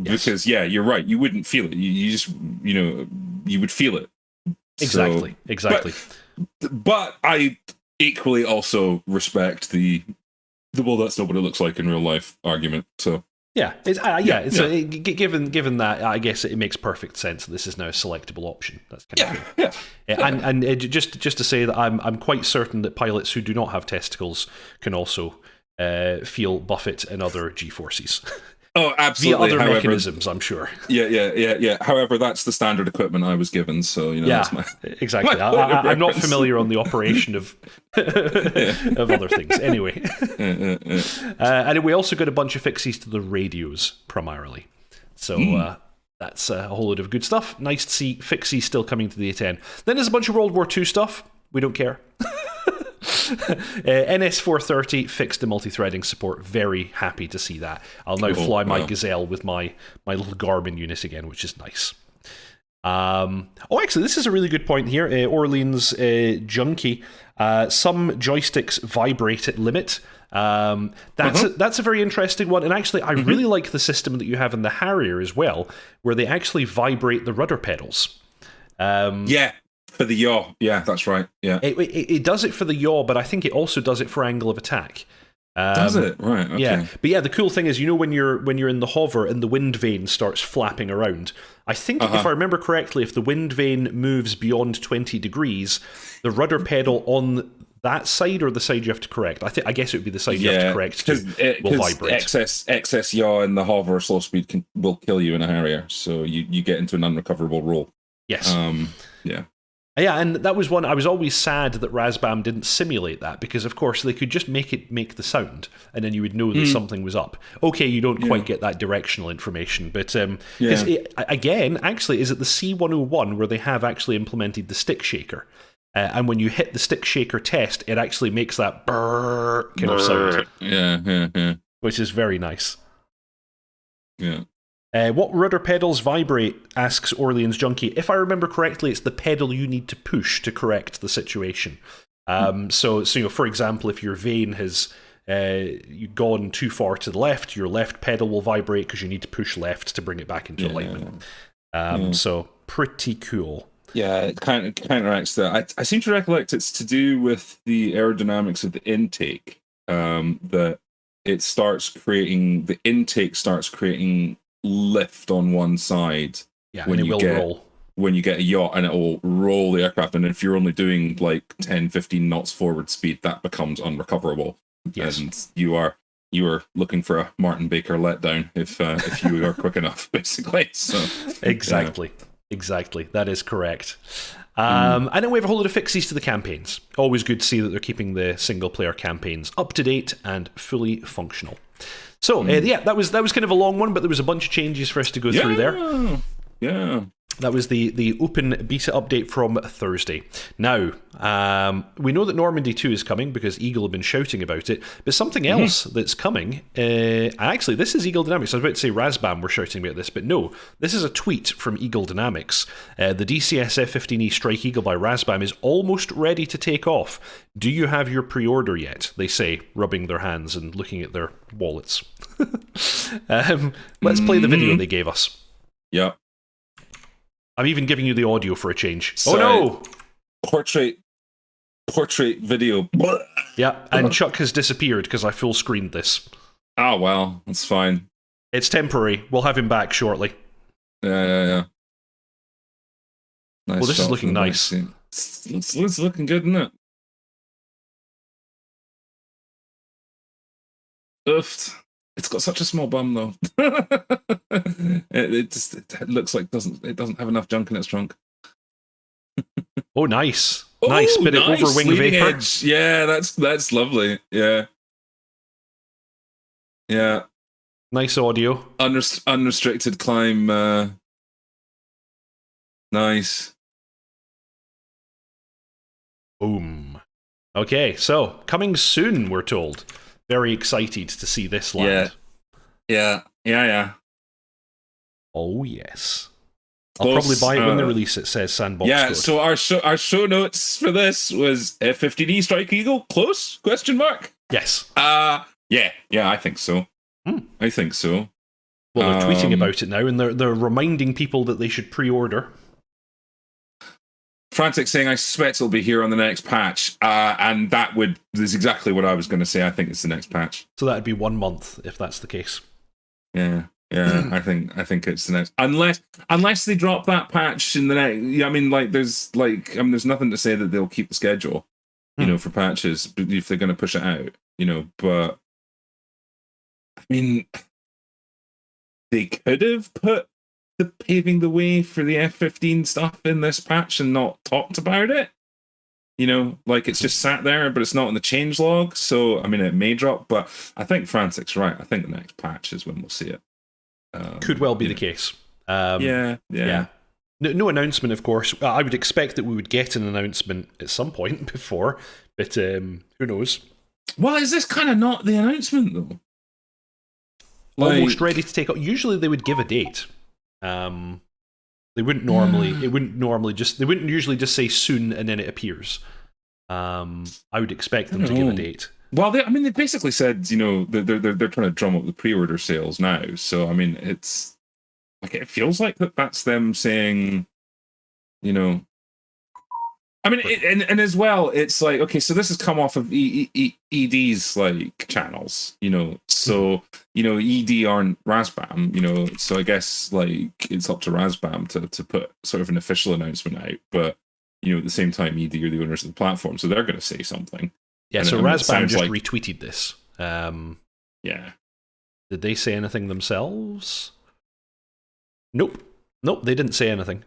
Because you're right, you wouldn't feel it. You just you would feel it. Exactly. But I equally also respect the well, that's not what it looks like in real life argument. So Yeah, given that, I guess it makes perfect sense that this is now a selectable option. That's kind of cool. And just to say that I'm quite certain that pilots who do not have testicles can also feel buffet and other G-forces. Oh, absolutely. Via other mechanisms, I'm sure. Yeah. However, that's the standard equipment I was given, so that's my exactly. I'm not familiar on the operation of of other things. Anyway, and we also got a bunch of fixes to the radios primarily. So that's a whole load of good stuff. Nice to see fixes still coming to the A10. Then there's a bunch of World War II stuff. We don't care. NS430 fixed the multi-threading support. Very happy to see that. I'll now fly my Gazelle with my little Garmin unit again, which is nice. Actually, this is a really good point here. Orleans Junkie. Some joysticks vibrate at limit. That's a very interesting one. And actually, I really like the system that you have in the Harrier as well, where they actually vibrate the rudder pedals. For the yaw. Yeah, that's right. Yeah. It does it for the yaw, but I think it also does it for angle of attack. Does it? Right. Okay. Yeah. But the cool thing is, when you're in the hover and the wind vane starts flapping around, I think if I remember correctly, if the wind vane moves beyond 20 degrees, the rudder pedal on that side or the side you have to correct? I guess it would be the side you have to correct will vibrate. Excess yaw in the hover slow speed will kill you in a Harrier, so you get into an unrecoverable roll. Yes. Yeah. Yeah, and that was one. I was always sad that Razbam didn't simulate that, because of course they could just make the sound, and then you would know that something was up. Okay, you don't quite get that directional information, but again, actually, is it the C101 where they have actually implemented the stick shaker? And when you hit the stick shaker test, it actually makes that brrr kind of sound. Yeah. Which is very nice. Yeah. What rudder pedals vibrate, asks Orleans Junkie. If I remember correctly, it's the pedal you need to push to correct the situation. So for example, if your vane has you've gone too far to the left, your left pedal will vibrate because you need to push left to bring it back into alignment. So pretty cool. Yeah, it kind of counteracts that. I seem to recollect it's to do with the aerodynamics of the intake, that the intake starts creating lift on one side when you roll. When you get a yacht, and it will roll the aircraft, and if you're only doing like 10-15 knots forward speed, that becomes unrecoverable. Yes. And you are looking for a Martin Baker letdown if you are quick enough, basically. So exactly that is correct. And then we have a whole lot of fixes to the campaigns. Always good to see that they're keeping the single player campaigns up to date and fully functional. So, that was kind of a long one, but there was a bunch of changes for us to go through there. Yeah. That was the open beta update from Thursday. Now, we know that Normandy 2 is coming because Eagle have been shouting about it, but something else that's coming, actually, this is Eagle Dynamics. I was about to say Razbam were shouting about this, but no, this is a tweet from Eagle Dynamics. The DCS F15E Strike Eagle by Razbam is almost ready to take off. Do you have your pre-order yet? They say, rubbing their hands and looking at their wallets. Let's play the video they gave us. Yeah. I'm even giving you the audio for a change. Sorry. Oh no! Portrait video. Yeah, and Chuck has disappeared because I full screened this. Oh well, that's fine. It's temporary. We'll have him back shortly. Yeah. Nice. Well, this is looking nice. It's looking good, isn't it? Oofed. It's got such a small bum, though. it looks like it doesn't have enough junk in its trunk. Oh, nice, nice bit of overwing vapor. Edge. Yeah, that's lovely. Yeah. Nice audio. Unrestricted climb. Nice. Boom. Okay, so coming soon, we're told. Very excited to see this land. Yeah. Oh, yes. I'll probably buy it when they release it, says Sandbox Code. So our show notes for this was F-15E Strike Eagle, close? Question mark? Yes. Yeah, I think so. I think so. Well, they're tweeting about it now, and they're reminding people that they should pre-order. Frantic saying, I suspect it'll be here on the next patch. And is exactly what I was going to say. I think it's the next patch. So that'd be 1 month, if that's the case. Yeah. I think it's the next, unless they drop that patch in the next. Yeah, I mean, like there's nothing to say that they'll keep the schedule, for patches if they're going to push it out, But I mean, they could have put the paving the way for the F-15 stuff in this patch and not talked about it. Like it's just sat there, but it's not in the changelog. So I mean, it may drop, but I think Frantic's right. I think the next patch is when we'll see it. Could well be the case. Yeah. No announcement, of course. I would expect that we would get an announcement at some point before, but who knows? Well, is this kind of not the announcement though? Almost ready to take up. Usually, they would give a date. They wouldn't normally. It wouldn't normally just. They wouldn't usually just say soon and then it appears. I would expect them to give a date. Well, they basically said, they're trying to drum up the pre-order sales now. So I mean, it's like it feels like that's them saying, I mean, and as well, it's like, okay, so this has come off of ED's like channels, so ED aren't Razbam, so I guess like it's up to Razbam to put sort of an official announcement out, but at the same time, ED are the owners of the platform, so they're going to say something. Yeah, so Razbam just retweeted this. Yeah. Did they say anything themselves? Nope, they didn't say anything.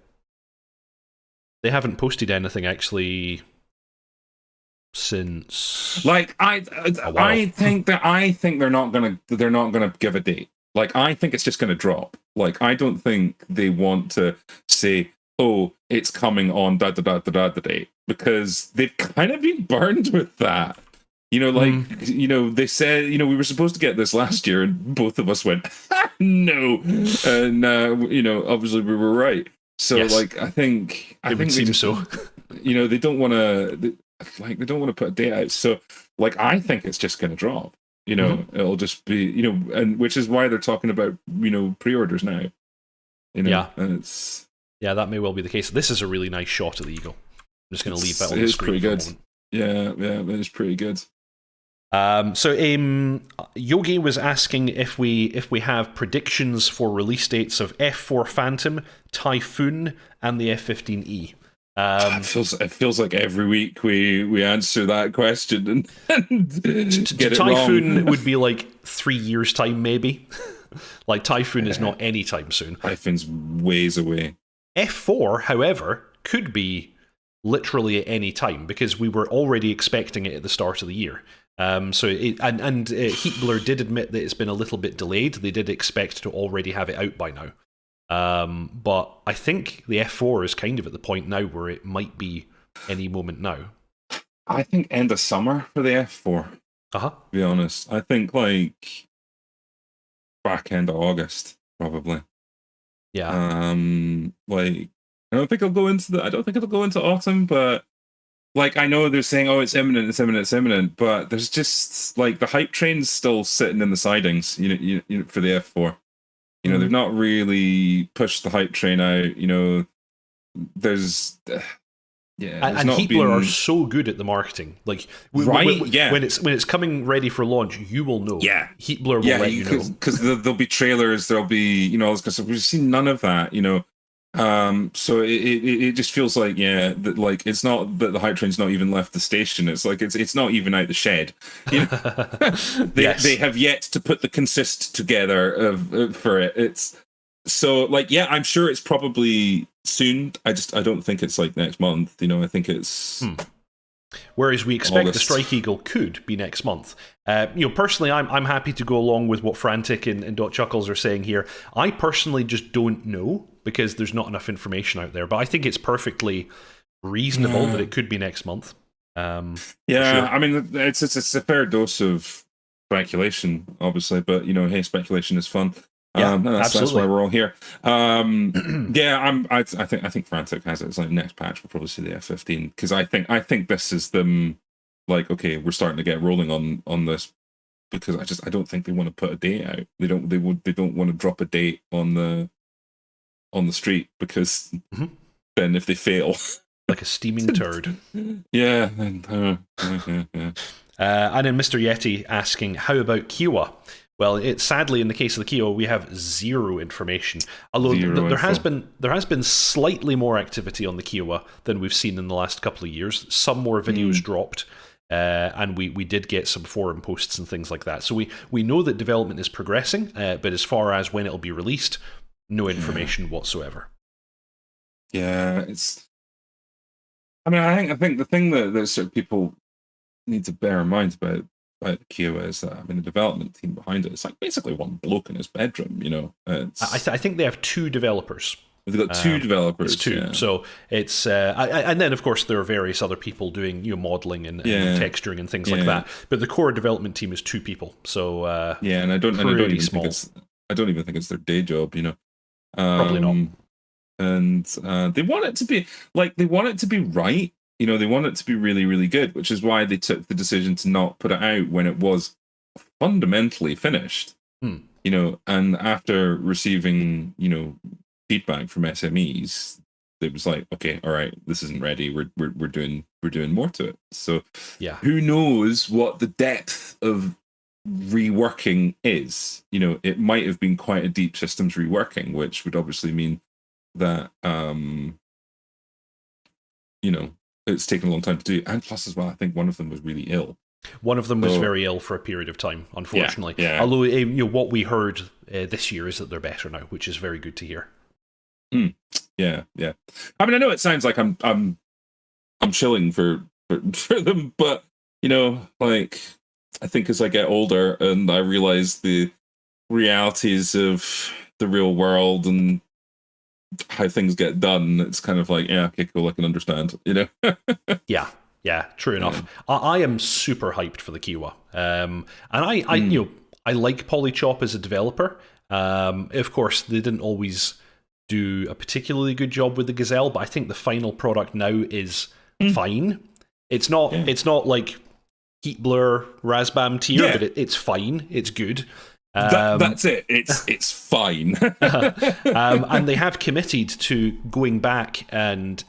They haven't posted anything actually since. Like I think they're not gonna give a date. Like I think it's just gonna drop. Like I don't think they want to say, oh, it's coming on the date, because they've kind of been burned with that. They said, we were supposed to get this last year, and both of us went, no, and obviously we were right. So, yes. I think it would seem so. They don't want to, they don't want to put a date out. So, I think it's just going to drop. It'll just be, and which is why they're talking about, pre-orders now. Yeah, and it's that may well be the case. This is a really nice shot of the Eagle. I'm just going to leave that on the screen. Pretty good. Yeah, it is pretty good. So Yogi was asking if we have predictions for release dates of F4 Phantom, Typhoon, and the F-15E. It feels like every week we answer that question and get it Typhoon wrong. would be like 3 years' time, maybe. Like Typhoon is not any time soon. Typhoon's ways away. F4, however, could be literally at any time, because we were already expecting it at the start of the year. Heatblur did admit that it's been a little bit delayed. They did expect to already have it out by now. But I think the F4 is kind of at the point now where it might be any moment now. I think end of summer for the F4. To be honest, I think back end of August probably. Yeah. I don't think it'll go into autumn, but I know they're saying, oh, it's imminent, but there's just the hype train's still sitting in the sidings, for the F4. They've not really pushed the hype train out. There's and Heatblur are so good at the marketing. When it's coming ready for launch, you will know. Yeah, Heatblur will let you know, because there'll be trailers, there'll be all this kind of stuff. We've seen none of that. So it just feels like that it's not that the hype train's not even left the station. It's it's not even out the shed. They have yet to put the consist together for it. It's so I'm sure it's probably soon. I don't think it's next month. I think it's. Whereas we expect August. the Strike Eagle could be next month. Personally, I'm happy to go along with what Frantic and dotChuckles are saying here. I personally just don't know, because there's not enough information out there. But I think it's perfectly reasonable that it could be next month. Sure. I mean, it's a fair dose of speculation, obviously, but hey, speculation is fun. That's why we're all here. I think Frantic has it. It's next patch we'll probably see the F15, because I think this is them. Okay, we're starting to get rolling on this, because I don't think they want to put a date out. They don't want to drop a date on the street, because then if they fail, like a steaming turd. Yeah. And then Mr. Yeti asking, how about Kiwa? Well, sadly, in the case of the Kiowa, we have zero information. Although there has been slightly more activity on the Kiowa than we've seen in the last couple of years. Some more videos dropped, and we did get some forum posts and things like that. So we know that development is progressing, but as far as when it'll be released, no information whatsoever. Yeah, I think the thing that sort of people need to bear in mind about the Kiowa is that, the development team behind it is like basically one bloke in his bedroom, I think they have 2 developers. They've got 2 developers. It's 2. Yeah. So it's and then of course there are various other people doing modeling and texturing and things like that. But the core development team is 2 people. So and I don't even think it's their day job. Probably not. And they want it to be right. They want it to be really, really good, which is why they took the decision to not put it out when it was fundamentally finished. And after receiving, feedback from SMEs, it was like, okay, all right, this isn't ready. We're doing more to it. So who knows what the depth of reworking is? It might have been quite a deep systems reworking, which would obviously mean that it's taken a long time to do, and plus as well, I think one of them was really ill. One of them was very ill for a period of time, unfortunately. Yeah. Although what we heard this year is that they're better now, which is very good to hear. Yeah. I know it sounds like I'm shilling for them, but I think as I get older and I realize the realities of the real world and how things get done, it's kind of like, okay, cool, I can understand, Yeah, true enough. I am super hyped for the Kiowa, and I like Polychop as a developer. Of course, they didn't always do a particularly good job with the Gazelle, but I think the final product now is fine. It's not like Heat Blur Razbam tier, but it's fine. It's good. That's it. It's fine. And they have committed to going back and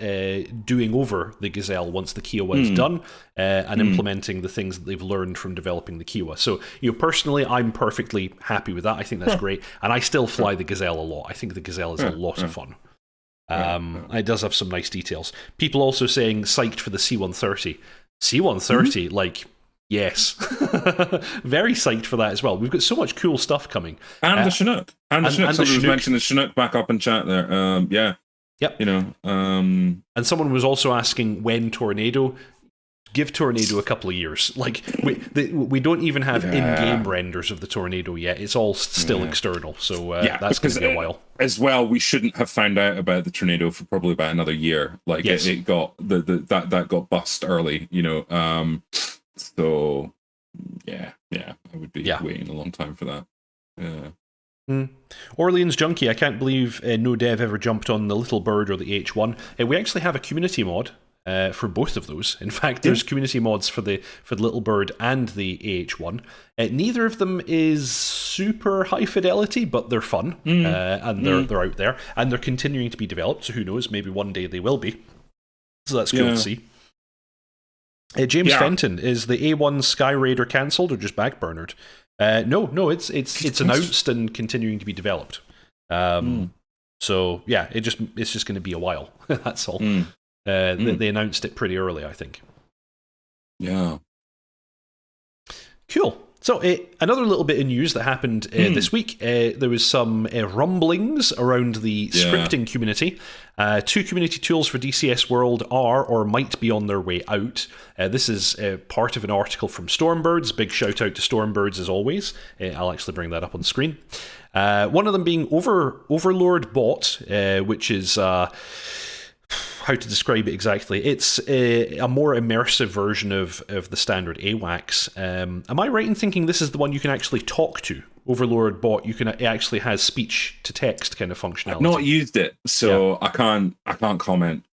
doing over the Gazelle once the Kiowa is done, and implementing the things that they've learned from developing the Kiowa. So, personally, I'm perfectly happy with that. I think that's great, and I still fly the Gazelle a lot. I think the Gazelle is a lot of fun. It does have some nice details. People also saying psyched for the C-130. C-130, yes. Very psyched for that as well. We've got so much cool stuff coming. And the Chinook. And the Chinook. Someone was mentioning the Chinook back up in chat there. Yep. And someone was also asking when Tornado. Give Tornado a couple of years. We don't even have in-game renders of the Tornado yet. It's all still external. So that's going to be a while. As well, we shouldn't have found out about the Tornado for probably about another year. It got that got bust early. So, I would be waiting a long time for that. Orleans Junkie, I can't believe no dev ever jumped on the Little Bird or the H1. We actually have a community mod for both of those. In fact, there's community mods for the Little Bird and the AH1. Neither of them is super high fidelity, but they're fun, and they're out there, and they're continuing to be developed. So who knows? Maybe one day they will be. So that's cool to see. James Fenton, is the A1 Sky Raider cancelled or just backburnered? No, it's announced and continuing to be developed. So it's just going to be a while. That's all. They announced it pretty early, I think. Yeah. Cool. So another little bit of news that happened this week. There was some rumblings around the scripting community. 2 community tools for DCS World are or might be on their way out. This is part of an article from Stormbirds. Big shout out to Stormbirds as always. I'll actually bring that up on screen. One of them being Overlord Bot, which is... how to describe it exactly. It's a more immersive version of the standard AWACS. Am I right in thinking this is the one you can actually talk to? Overlord Bot, it actually has speech to text kind of functionality. I've not used it, so I can't comment.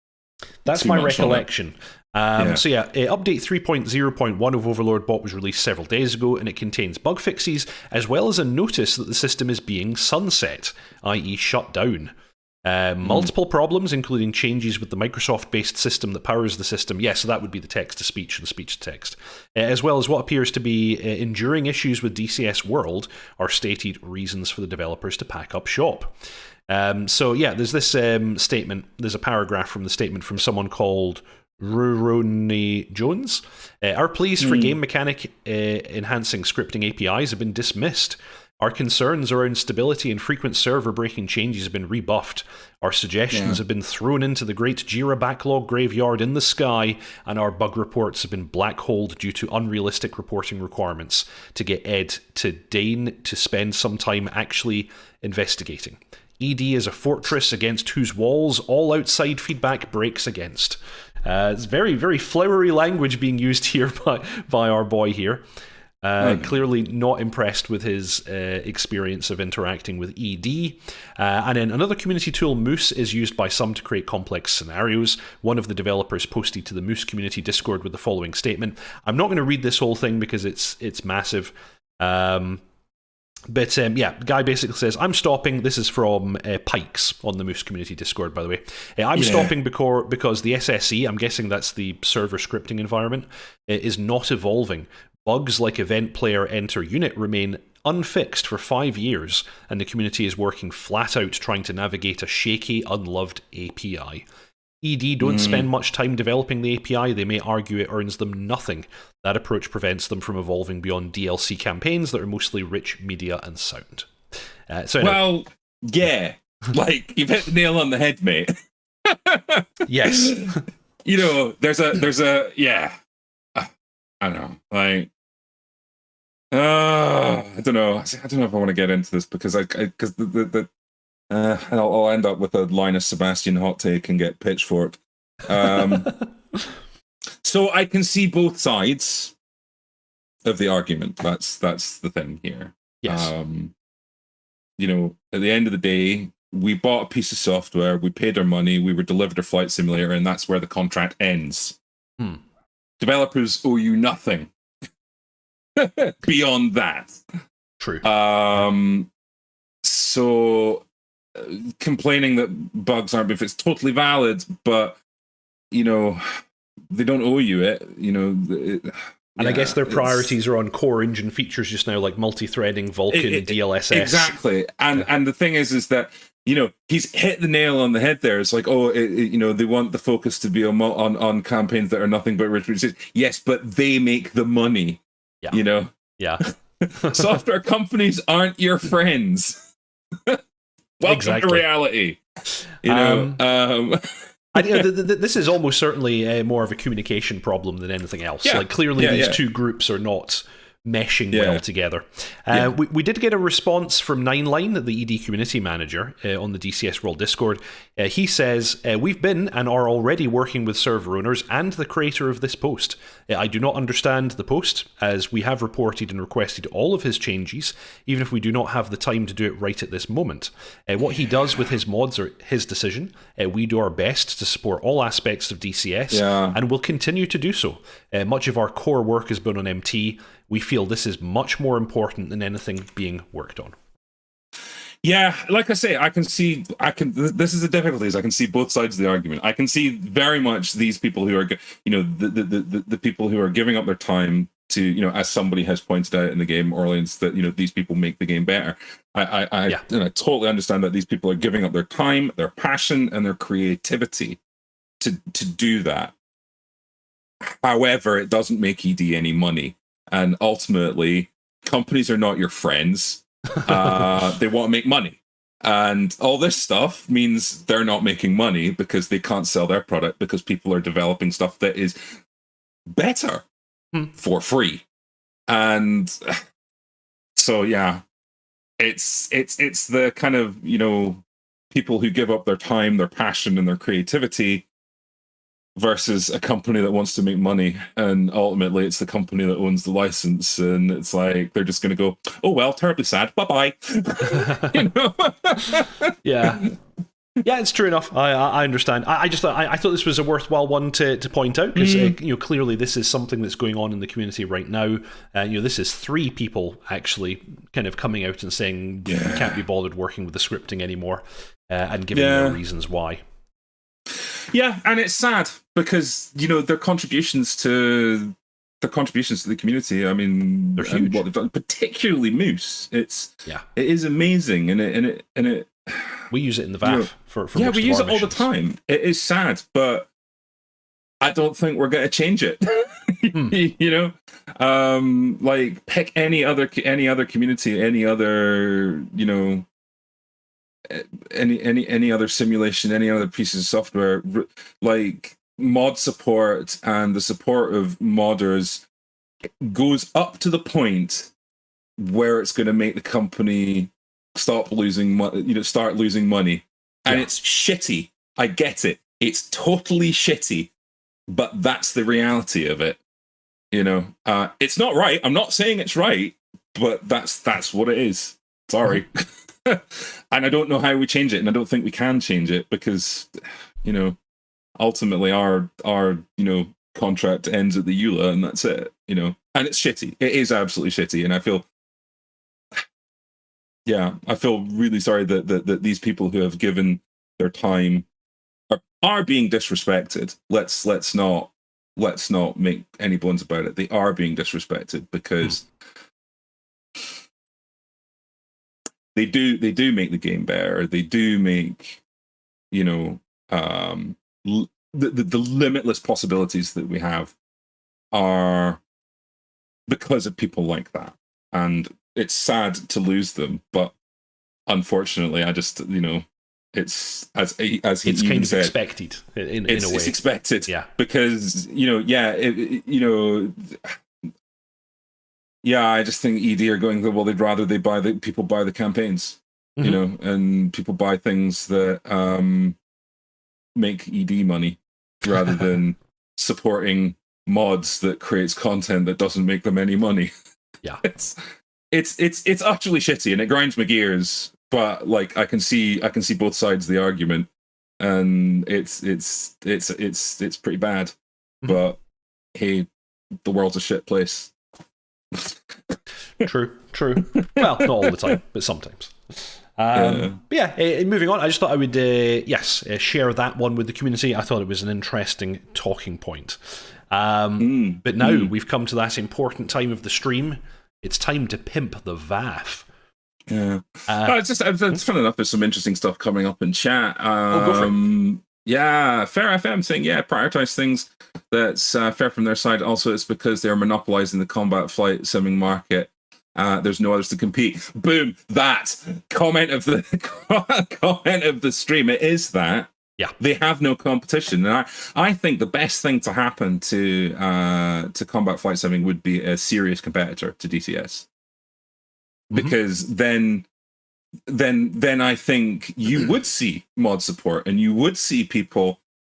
That's my recollection. Update 3.0.1 of Overlord Bot was released several days ago, and it contains bug fixes, as well as a notice that the system is being sunset, i.e. shut down. Multiple problems, including changes with the Microsoft-based system that powers the system. Yeah, so that would be the text-to-speech and speech-to-text. As well as what appears to be enduring issues with DCS World are stated reasons for the developers to pack up shop. So yeah, there's this statement, there's a paragraph from the statement from someone called Ruroni Jones. Our pleas for game mechanic enhancing scripting APIs have been dismissed. Our concerns around stability and frequent server-breaking changes have been rebuffed. Our suggestions have been thrown into the great Jira backlog graveyard in the sky, and our bug reports have been black-holed due to unrealistic reporting requirements to get Ed to deign to spend some time actually investigating. ED is a fortress against whose walls all outside feedback breaks against. It's very, very flowery language being used here by our boy here. Clearly not impressed with his experience of interacting with ED. And then another community tool, Moose, is used by some to create complex scenarios. One of the developers posted to the Moose community Discord with the following statement. I'm not going to read this whole thing because it's massive. But yeah, the guy basically says, I'm stopping. This is from Pikes on the Moose community Discord, by the way. I'm stopping because the SSE, I'm guessing that's the server scripting environment, is not evolving. Bugs like event player enter unit remain unfixed for 5 years, and the community is working flat out trying to navigate a shaky, unloved API. ED don't spend much time developing the API. They may argue it earns them nothing. That approach prevents them from evolving beyond DLC campaigns that are mostly rich media and sound. Well, yeah. Like, you've hit the nail on the head, mate. Yes. You know, there's a yeah. I don't know. Like, I don't know. I don't know if I want to get into this because I'll end up with a Linus Sebastian hot take and get pitchforked. So I can see both sides of the argument. That's the thing here. Yes. You know, at the end of the day, we bought a piece of software, we paid our money, we were delivered a flight simulator, and that's where the contract ends. Developers owe you nothing beyond that. True. So complaining that bugs aren't, if it's totally valid, but you know, they don't owe you it, you know. And I guess their priorities are on core engine features just now, like multi-threading, Vulkan, DLSS. Exactly. And the thing is that, you know, he's hit the nail on the head there. It's like, you know, they want the focus to be on campaigns that are nothing but rich. Yes, but they make the money. Yeah. You know? Yeah. Software companies aren't your friends. Welcome to reality. You know? This is almost certainly more of a communication problem than anything else. Like, clearly these two groups are not meshing well together. We did get a response from Nineline, the ED community manager on the DCS World Discord. He says, we've been and are already working with server owners and the creator of this post. I do not understand the post, as we have reported and requested all of his changes, even if we do not have the time to do it right at this moment. What he does with his mods are his decision. We do our best to support all aspects of DCS, and will continue to do so. Much of our core work has been on MT. We feel this is much more important than anything being worked on. Yeah, like I say, this is the difficulty, is I can see both sides of the argument. I can see very much these people who are, you know, the people who are giving up their time to, you know, as somebody has pointed out in the game, Orleans, that, you know, these people make the game better. I totally understand that these people are giving up their time, their passion, and their creativity to do that. However, it doesn't make ED any money. And ultimately, companies are not your friends. They want to make money. And all this stuff means they're not making money because they can't sell their product because people are developing stuff that is better for free. And so, yeah, it's the kind of, you know, people who give up their time, their passion, and their creativity versus a company that wants to make money, and ultimately it's the company that owns the license, and it's like they're just going to go, oh well, terribly sad, bye bye. You know? Yeah. Yeah, it's true enough. I understand. I thought this was a worthwhile one to point out because clearly this is something that's going on in the community right now. This is 3 people actually kind of coming out and saying we can't be bothered working with the scripting anymore, and giving their reasons why. Yeah, and it's sad because their contributions to the community. I mean, they're huge. What they've done, particularly Moose. It is amazing, and it. We use it in the VAF for we use it missions all the time. It is sad, but I don't think we're going to change it. Like pick any other community, any other any other simulation, any other piece of software, like mod support and the support of modders goes up to the point where it's going to make the company start losing money, and it's shitty. I get it. It's totally shitty, but that's the reality of it. It's not right. I'm not saying it's right, but that's what it is. Sorry. And I don't know how we change it, and I don't think we can change it because, ultimately our contract ends at the EULA, and that's it. And it's shitty. It is absolutely shitty, and I feel really sorry that these people who have given their time are being disrespected. Let's not make any bones about it. They are being disrespected because they do make the game better. They do make the limitless possibilities that we have are because of people like that, and it's sad to lose them, but unfortunately, I just it's as he it's even kind of said, expected in a way. It's expected, because I just think ED are going, well, they'd rather people buy the campaigns, and people buy things that make ED money rather than supporting mods that creates content that doesn't make them any money. Yeah, it's utterly shitty, and it grinds my gears. But like, I can see both sides of the argument, and it's pretty bad. But hey, the world's a shit place. True. Well, not all the time, but sometimes. Moving on, I just thought I would share that one with the community. I thought it was an interesting talking point. But now we've come to that important time of the stream. It's time to pimp the VAF. Yeah, it's fun enough. There's some interesting stuff coming up in chat. Go for it. Yeah, Fair FM saying, prioritize things. That's fair from their side. Also, it's because they're monopolizing the combat flight simming market. There's no others to compete. Boom! That comment of the stream. It is that. Yeah, they have no competition, and I think the best thing to happen to combat flight simming would be a serious competitor to DCS, because then I think you would see mod support, and you would see people,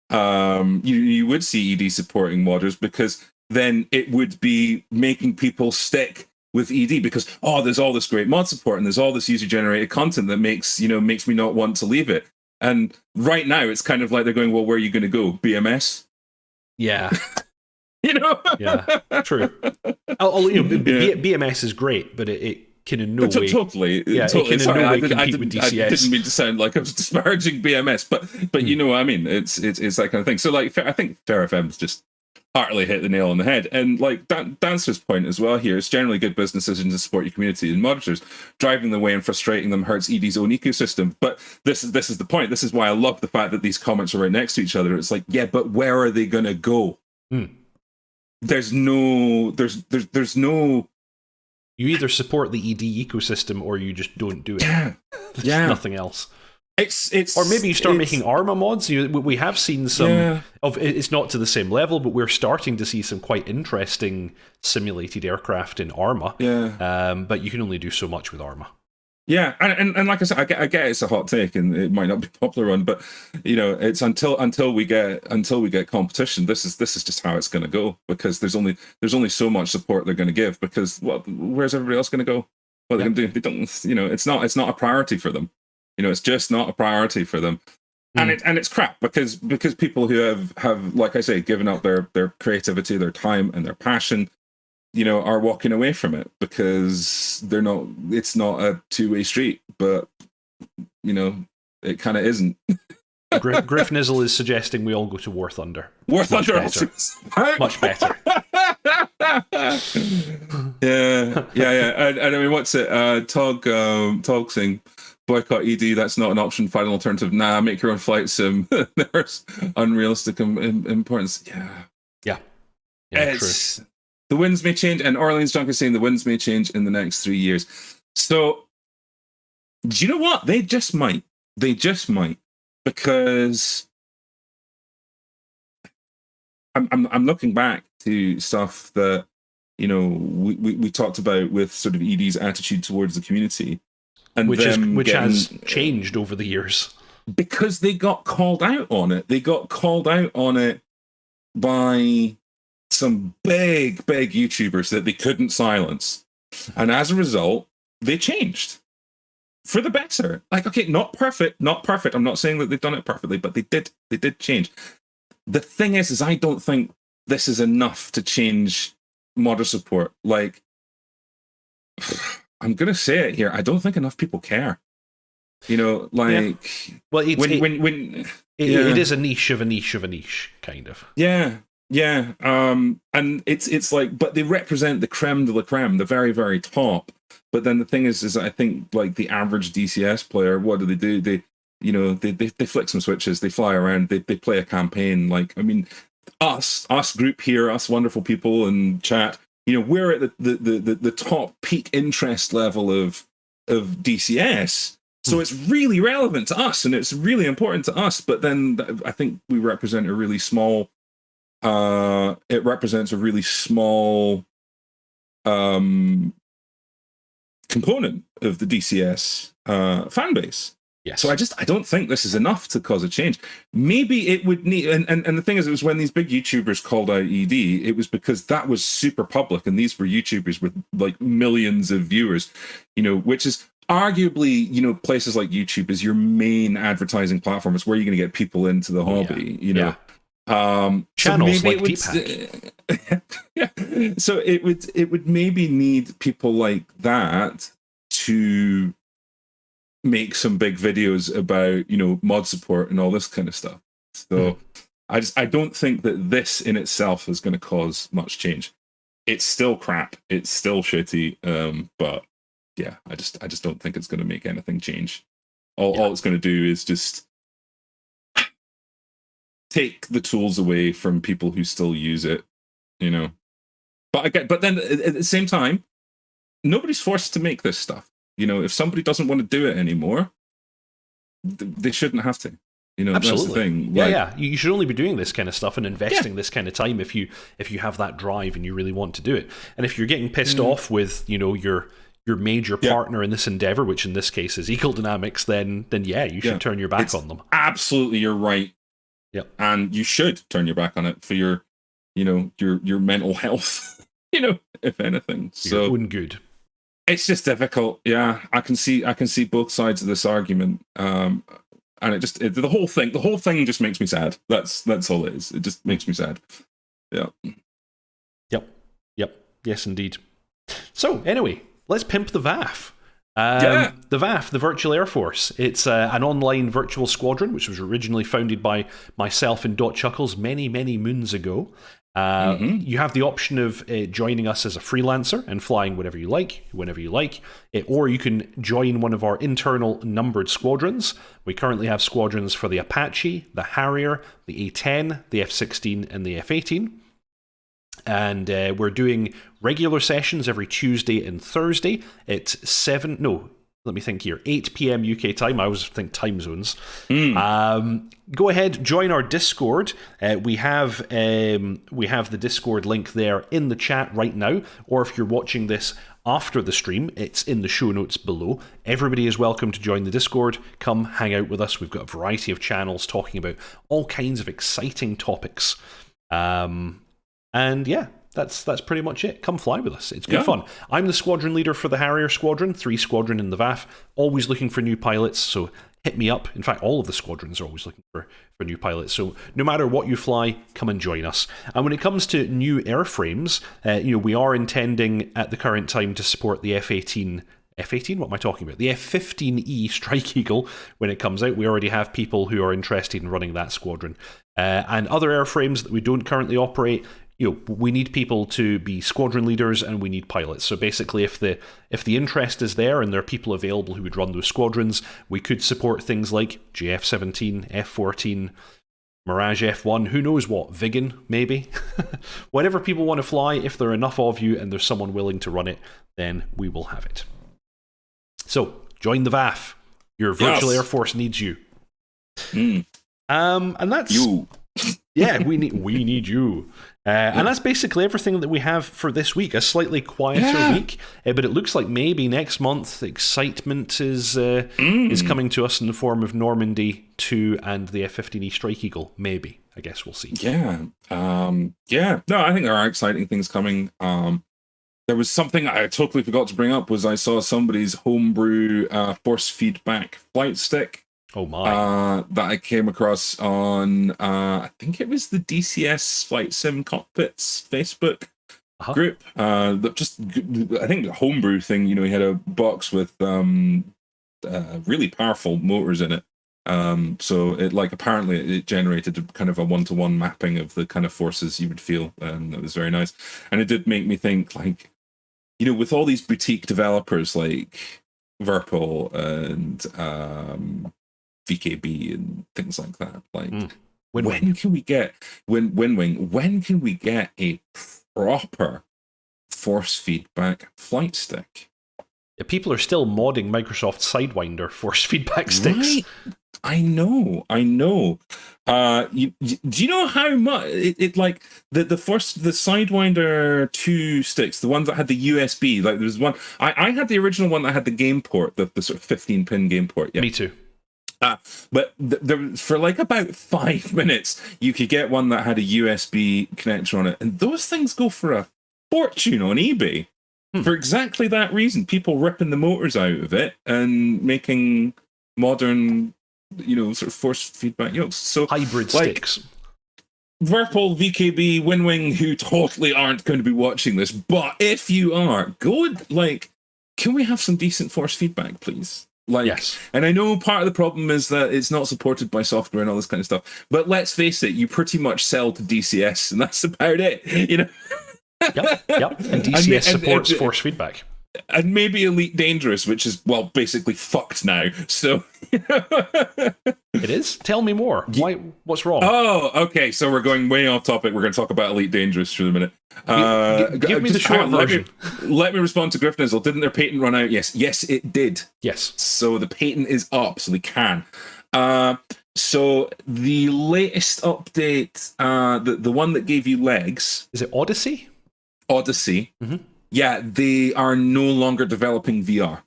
you would see ED supporting modders, because then it would be making people stick with ED, because there's all this great mod support and there's all this user generated content that makes me not want to leave it. And right now, it's kind of like they're going, well, where are you going to go? BMS? Yeah. Yeah, true. BMS is great, but it can in no way... Totally. Yeah, totally. It can in no way compete with DCS. I didn't mean to sound like I was disparaging BMS, but you know what I mean? It's that kind of thing. So, like, I think Fair FM's just heartily hit the nail on the head. And like Dancer's point as well here, it's generally good business decisions to support your community and monitors. Driving them away and frustrating them hurts ED's own ecosystem. But this is the point. This is why I love the fact that these comments are right next to each other. It's like, yeah, but where are they going to go? There's no... You either support the ED ecosystem or you just don't do it. Yeah. Nothing else. It's or maybe you start making Arma mods. We have seen some of it's not to the same level, but we're starting to see some quite interesting simulated aircraft in Arma. But you can only do so much with Arma. Yeah, and like I said, I get it's a hot take and it might not be a popular one, but it's until we get competition. This is just how it's going to go, because there's only so much support they're going to give, because where's everybody else going to go? What are they going to do? They don't. It's not a priority for them. It's just not a priority for them. And it's crap because people who have like I say given up their creativity, their time, and their passion, are walking away from it because it's not a two-way street, but it kind of isn't. Griff Nizzle is suggesting we all go to War Thunder. War Thunder, much better. yeah. And I mean, what's it? Tog saying, boycott ED. That's not an option. Final alternative. Nah, make your own flight sim. There's unrealistic importance. Yeah. It's true. The winds may change, and Orleans Junk is saying the winds may change in the next 3 years. So, do you know what? They just might. Because I'm looking back to stuff that we talked about with sort of ED's attitude towards the community, and which has changed over the years because they got called out on it. They got called out on it by some big YouTubers that they couldn't silence, and as a result, they changed. For the better. Like, okay, not perfect. I'm not saying that they've done it perfectly, but they did change. The thing is I don't think this is enough to change modder support. Like, I'm going to say it here. I don't think enough people care. Well, it is a niche of a niche of a niche, kind of. Yeah. And it's like, but they represent the creme de la creme, the very, very top. But then the thing is I think like the average DCS player, what do? They they flick some switches, they fly around, they play a campaign. Like, I mean, us group here, us wonderful people in chat, we're at the top peak interest level of DCS. So it's really relevant to us and it's really important to us. But then I think we represent a really small it represents a really small component of the DCS fan base. Yes. So I don't think this is enough to cause a change. Maybe it would need, and the thing is, it was when these big YouTubers called out ED, it was because that was super public, and these were YouTubers with like millions of viewers, which is arguably, places like YouTube is your main advertising platform. It's where you're going to get people into the hobby, channels like Deepak. So it would maybe need people like that to make some big videos about mod support and all this kind of stuff. So I don't think that this in itself is going to cause much change. It's still crap. It's still shitty. But yeah, I just don't think it's going to make anything change. All it's going to do is just take the tools away from people who still use it, But then at the same time, nobody's forced to make this stuff. If somebody doesn't want to do it anymore, they shouldn't have to. Absolutely. That's the thing. You should only be doing this kind of stuff and investing this kind of time if you have that drive and you really want to do it. And if you're getting pissed off with your major partner in this endeavor, which in this case is Eagle Dynamics, then you should turn your back on them. Absolutely, you're right. Yep. And you should turn your back on it for your mental health, if anything. Your own good. It's just difficult. Yeah, I can see both sides of this argument. And the whole thing just makes me sad. That's all it is. It just makes me sad. Yeah. Yep. Yes, indeed. So anyway, let's pimp the VAF. The VAF, the Virtual Air Force. It's an online virtual squadron, which was originally founded by myself and dotChuckles many, many moons ago. You have the option of joining us as a freelancer and flying whatever you like, whenever you like, or you can join one of our internal numbered squadrons. We currently have squadrons for the Apache, the Harrier, the A-10, the F-16, and the F-18. And we're doing regular sessions every Tuesday and Thursday at 8 p.m. UK time. I always think time zones. Go ahead, join our Discord. We have the Discord link there in the chat right now, or if you're watching this after the stream, it's in the show notes below. Everybody is welcome to join the Discord. Come hang out with us. We've got a variety of channels talking about all kinds of exciting topics. And yeah, that's pretty much it. Come fly with us. It's good fun. I'm the squadron leader for the Harrier Squadron, 3 Squadron in the VAF. Always looking for new pilots, so hit me up. In fact, all of the squadrons are always looking for new pilots. So no matter what you fly, come and join us. And when it comes to new airframes, we are intending at the current time to support the F18. F18? What am I talking about? The F15E Strike Eagle when it comes out. We already have people who are interested in running that squadron. And other airframes that we don't currently operate, we need people to be squadron leaders and we need pilots. So basically, if the interest is there and there are people available who would run those squadrons, we could support things like F17, F14, Mirage F1, who knows what, Vigan, maybe. Whatever people want to fly, if there are enough of you and there's someone willing to run it, then we will have it. So, join the VAF. Your virtual Air Force needs you. And that's... You. Yeah, we need you. And that's basically everything that we have for this week. A slightly quieter week, but it looks like maybe next month excitement is coming to us in the form of Normandy 2 and the F-15E Strike Eagle. Maybe. I guess we'll see. Yeah. No, I think there are exciting things coming. There was something I totally forgot to bring up, was I saw somebody's homebrew force feedback flight stick. Oh my. That I came across on, I think it was the DCS Flight Sim Cockpits Facebook group. I think the homebrew thing, he had a box with really powerful motors in it. So it apparently it generated kind of a one-to-one mapping of the kind of forces you would feel, and that was very nice. And it did make me think, with all these boutique developers like Verpil and VKB and things like that, when can we get when can we get a proper force feedback flight stick? Yeah, people are still modding Microsoft Sidewinder force feedback sticks. Right. I know. Do you know how much the Sidewinder 2 sticks, the ones that had the USB? There was one. I had the original one that had the game port, the sort of 15-pin game port. Yeah. Me too. But for about 5 minutes, you could get one that had a USB connector on it, and those things go for a fortune on eBay. For exactly that reason, people ripping the motors out of it and making modern, sort of force feedback yokes. So hybrid sticks. Verpil, VKB, Winwing, who totally aren't going to be watching this, but if you are, can we have some decent force feedback, please? Yes. And I know part of the problem is that it's not supported by software and all this kind of stuff, but let's face it, you pretty much sell to DCS, and that's about it, Yep. And DCS supports force feedback. And maybe Elite Dangerous, which is, basically fucked now. So it is? Tell me more. Why? What's wrong? Oh, okay. So we're going way off topic. We're going to talk about Elite Dangerous for a minute. Give me the short version. Let me respond to Griffnizzle. Didn't their patent run out? Yes, it did. Yes. So the patent is up, so they can. So the latest update, the one that gave you legs. Is it Odyssey? Odyssey. Mm-hmm. Yeah, they are no longer developing VR.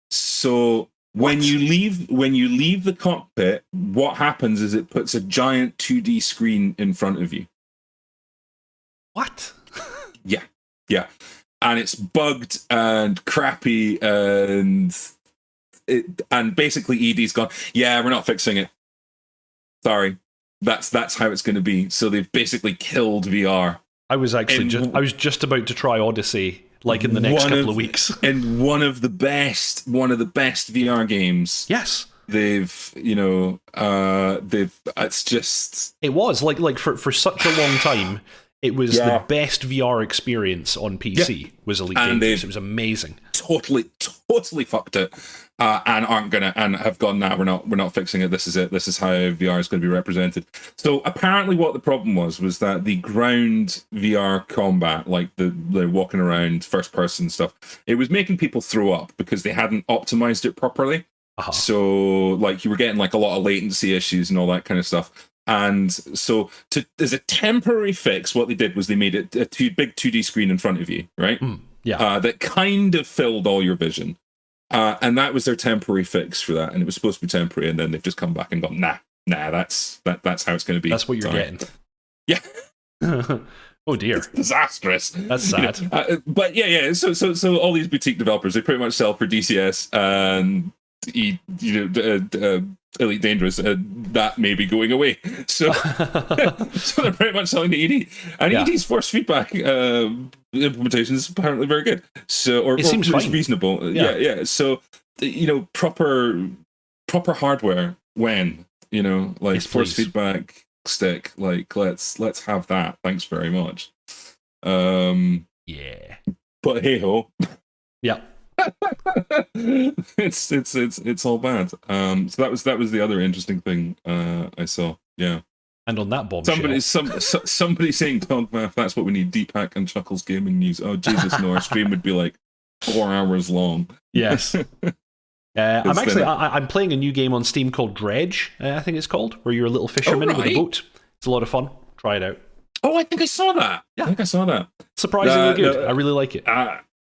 So when you leave the cockpit, what happens is it puts a giant 2D screen in front of you. What? Yeah. And it's bugged and crappy, and basically ED's gone, yeah, we're not fixing it. Sorry. That's how it's going to be. So they've basically killed VR. I was just about to try Odyssey, in the next couple of weeks. And one of the best VR games. Yes. It's just... It was, for such a long time, it was the best VR experience on PC, was Elite Dangerous. It was amazing. Totally fucked it. And aren't gonna, and have gone, nah, we're not fixing it. This is it. This is how VR is going to be represented. So apparently, what the problem was that the ground VR combat, the walking around first person stuff, it was making people throw up because they hadn't optimized it properly. So you were getting a lot of latency issues and all that kind of stuff. And so, as a temporary fix, what they did was they made it a big 2D screen in front of you, right? That kind of filled all your vision. And that was their temporary fix for that, and it was supposed to be temporary, and then they've just come back and gone, nah, that's how it's going to be. That's what you're getting. Yeah. Oh dear, it's disastrous. That's sad. But yeah. So all these boutique developers, they pretty much sell for DCS, and Elite Dangerous, that may be going away. So, so they're pretty much selling the ED, and ED's force feedback implementation is apparently very good. So, or seems fine. reasonable. Yeah. So, proper hardware when like yes, force feedback stick. Like, let's have that. Thanks very much. Yeah. But hey ho. Yeah. it's all bad. So that was the other interesting thing I saw. Yeah. And on that bombshell, somebody saying dog math. That's what we need. Deepak and Chuckles gaming news. Oh Jesus, no! Our stream would be like 4 hours long. Yes. I'm playing a new game on Steam called Dredge. I think it's called, where you're a little fisherman with a boat. It's a lot of fun. Try it out. Oh, I think I saw that. Yeah. I think I saw that. Surprisingly good. I really like it.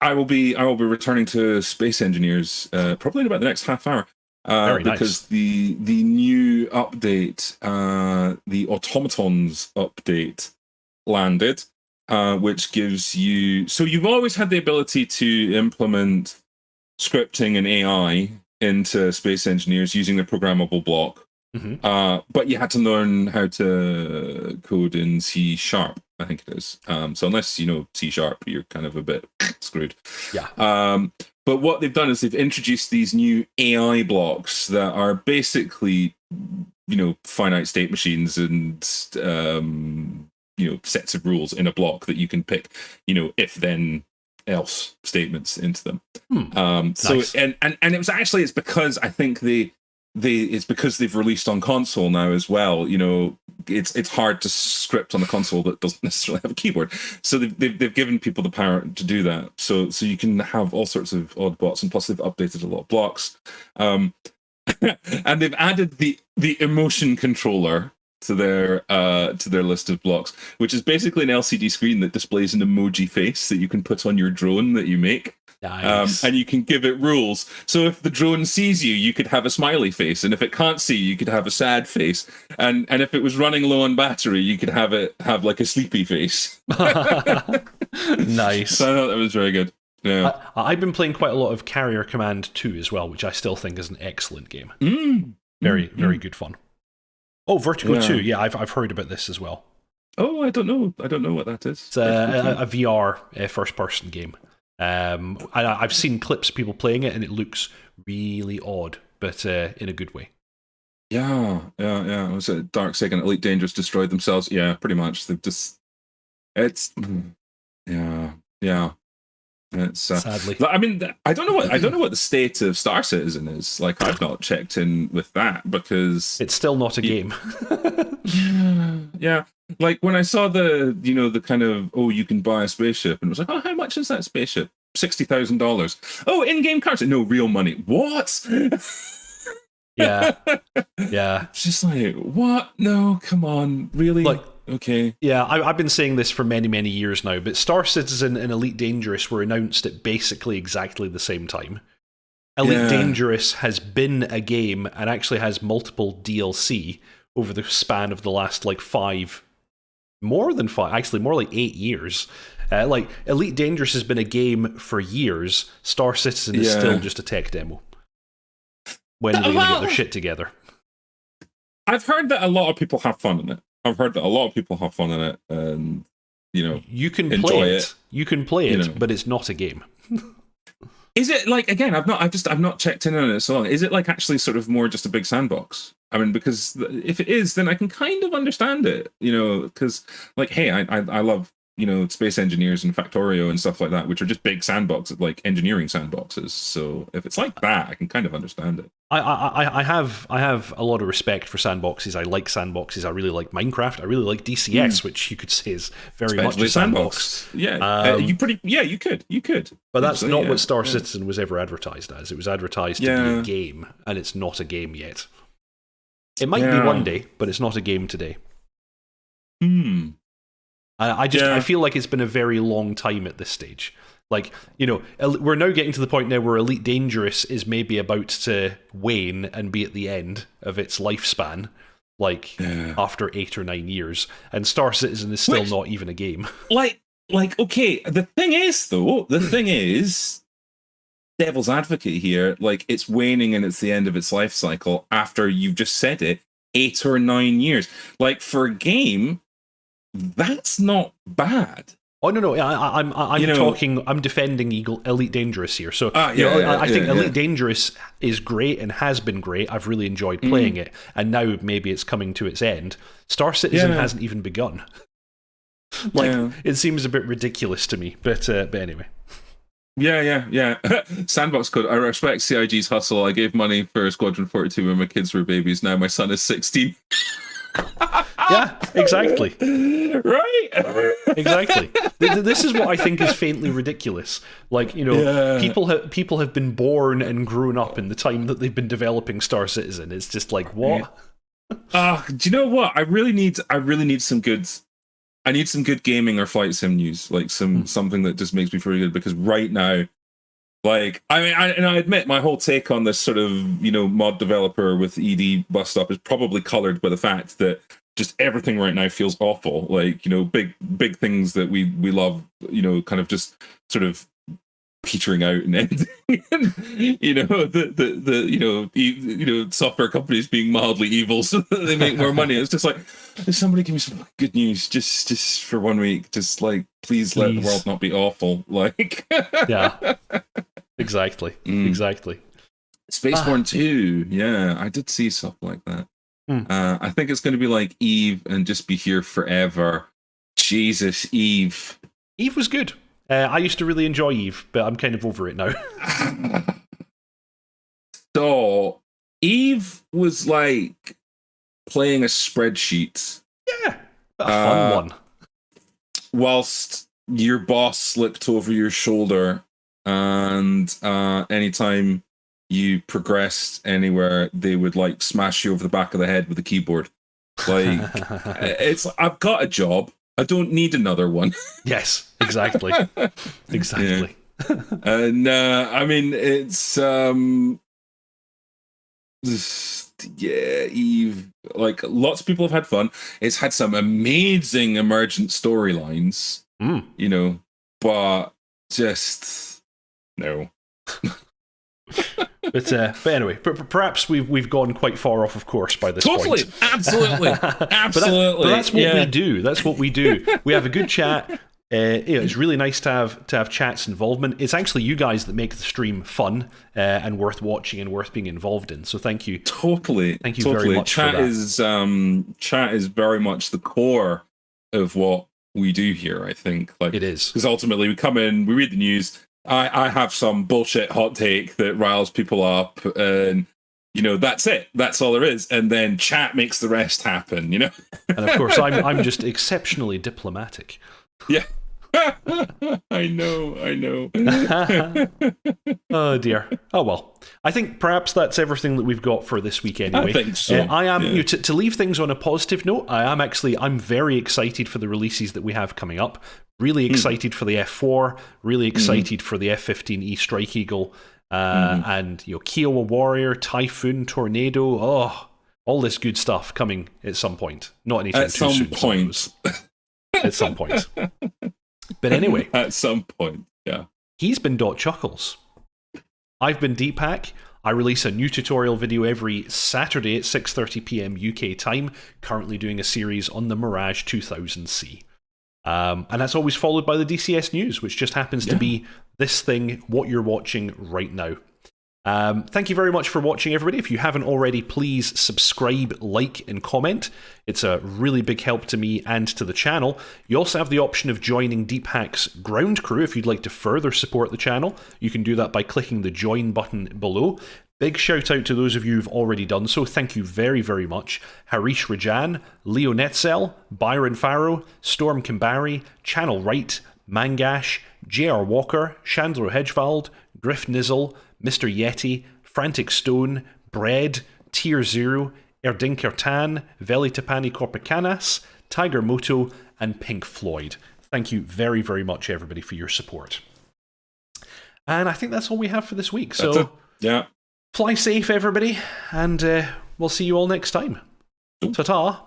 I will be returning to Space Engineers probably in about the next half hour. Very nice. Because the new update, the Automatons update, landed, which gives you. So you've always had the ability to implement scripting and AI into Space Engineers using the programmable block. Mm-hmm. But you had to learn how to code in C#, I think it is. So unless you know C#, you're kind of a bit screwed. Yeah. But what they've done is they've introduced these new AI blocks that are basically, finite state machines and, sets of rules in a block that you can pick, if then else statements into them. So nice. and it was actually, it's because I think it's because they've released on console now as well. It's hard to script on a console that doesn't necessarily have a keyboard. So they've given people the power to do that. So you can have all sorts of odd bots, and plus they've updated a lot of blocks. And they've added the emotion controller to their list of blocks, which is basically an LCD screen that displays an emoji face that you can put on your drone that you make. Nice. And you can give it rules. So if the drone sees you, you could have a smiley face, and if it can't see you, could have a sad face. And if it was running low on battery, you could have like a sleepy face. Nice. So I thought that was very good. Yeah. I've been playing quite a lot of Carrier Command 2 as well, which I still think is an excellent game. Very good fun. Oh, Vertigo 2. Yeah, I've heard about this as well. Oh, I don't know what that is. It's a VR first-person game. I've seen clips of people playing it, and it looks really odd, but in a good way. Yeah. Was it Dark Second Elite Dangerous destroyed themselves? Yeah, pretty much. They've just. It's. Yeah. It's sadly. I mean, I don't know what the state of Star Citizen is. Like, I've not checked in with that because it's still not a game. Yeah. Like when I saw the kind of, you can buy a spaceship, and it was like, how much is that spaceship? $60,000. Oh, in-game currency? No, real money. What? Yeah. It's just like, what? No, come on, really? Like, okay. Yeah, I've been saying this for many, many years now, but Star Citizen and Elite Dangerous were announced at basically exactly the same time. Elite Dangerous has been a game and actually has multiple DLC over the span of the last more like 8 years. Like Elite Dangerous has been a game for years. Star Citizen is still just a tech demo. When are they going to get their shit together? I've heard that a lot of people have fun in it. And you can play it. You can play it, but it's not a game. Is it like, again? I've not checked in on it so long. Is it like actually sort of more just a big sandbox? I mean, because if it is, then I can kind of understand it. Because like, hey, I love Space Engineers and Factorio and stuff like that, which are just big sandboxes, like engineering sandboxes. So if it's like that, I can kind of understand it. I have a lot of respect for sandboxes. I like sandboxes. I really like Minecraft. I really like DCS, which you could say is very much a sandbox. Yeah, you could. But that's not what Star Citizen was ever advertised as. It was advertised to be a game, and it's not a game yet. It might be one day, but it's not a game today. I feel like it's been a very long time at this stage. Like, we're now getting to the point now where Elite Dangerous is maybe about to wane and be at the end of its lifespan, after 8 or 9 years, and Star Citizen is still not even a game. Okay, the thing is, devil's advocate here, like it's waning and it's the end of its life cycle after you've just said it, 8 or 9 years. Like for a game, that's not bad. Oh no, I'm talking. I'm defending Elite Dangerous here. So I think Elite Dangerous is great and has been great. I've really enjoyed playing it, and now maybe it's coming to its end. Star Citizen hasn't even begun. It seems a bit ridiculous to me, but anyway. Yeah. Sandbox code. I respect CIG's hustle. I gave money for Squadron 42 when my kids were babies. Now my son is 16. Yeah, exactly. Right? Exactly. This is what I think is faintly ridiculous. Like, people have been born and grown up in the time that they've been developing Star Citizen. It's just like, what? Do you know what? I really need some good. I need some good gaming or flight sim news, like something that just makes me feel really good. Because right now, like, I mean, I admit my whole take on this sort of, mod developer with ED bust up is probably colored by the fact that just everything right now feels awful. Like, big things that we love, kind of just sort of petering out and ending. Software companies being mildly evil so that they make more money. It's just like, somebody give me some good news just for 1 week. Just like, please let the world not be awful. Like, yeah, exactly. Spaceborne 2, yeah, I did see stuff like that. I think it's going to be like Eve and just be here forever. Jesus, Eve. Eve was good. I used to really enjoy Eve, but I'm kind of over it now. So, Eve was like playing a spreadsheet. Yeah, a fun one. Whilst your boss looked over your shoulder, and anytime you progressed anywhere, they would like smash you over the back of the head with a keyboard. Like, I've got a job. I don't need another one. Yes, exactly. Exactly. Yeah. And I mean, it's Eve. Like, lots of people have had fun. It's had some amazing emergent storylines, but just no. But anyway, perhaps we've gone quite far off of course by this point. Absolutely. But that's what we do. That's what we do. We have a good chat. It's really nice to have chat's involvement. It's actually you guys that make the stream fun and worth watching and worth being involved in. So thank you. Totally. Thank you very much chat for that. Chat is very much the core of what we do here, I think. Like, it is. Because ultimately we come in, we read the news. I have some bullshit hot take that riles people up, and that's it. That's all there is. And then chat makes the rest happen. And of course, I'm just exceptionally diplomatic. Yeah. I know. Oh dear. Oh well. I think perhaps that's everything that we've got for this week anyway. I think so. I am to leave things on a positive note. I'm very excited for the releases that we have coming up. Really excited for the F4. Really excited for the F15E Strike Eagle, and Kiowa Warrior, Typhoon, Tornado. Oh, all this good stuff coming at some point. Not anytime too soon. At some point. But anyway, at some point, yeah. He's been dotChuckles. I've been Deepak. I release a new tutorial video every Saturday at 6:30 p.m. UK time. Currently doing a series on the Mirage 2000C. And that's always followed by the DCS news, which just happens to be this thing, what you're watching right now. Thank you very much for watching, everybody. If you haven't already, please subscribe, like, and comment. It's a really big help to me and to the channel. You also have the option of joining Deepak's ground crew if you'd like to further support the channel. You can do that by clicking the join button below. Big shout out to those of you who've already done so. Thank you very, very much. Harish Rajan, Leo Netzel, Byron Farrow, Storm Kimbari, Channel Right, Mangash, J.R. Walker, Chandler Hedgevald, Griff Nizzle, Mr. Yeti, Frantic Stone, Bread, Tier Zero, Erdinker Tan, Veli Tapani Corpicanas, Tiger Moto, and Pink Floyd. Thank you very, very much, everybody, for your support. And I think that's all we have for this week. So, yeah. Fly safe, everybody, and we'll see you all next time. Ta-ta.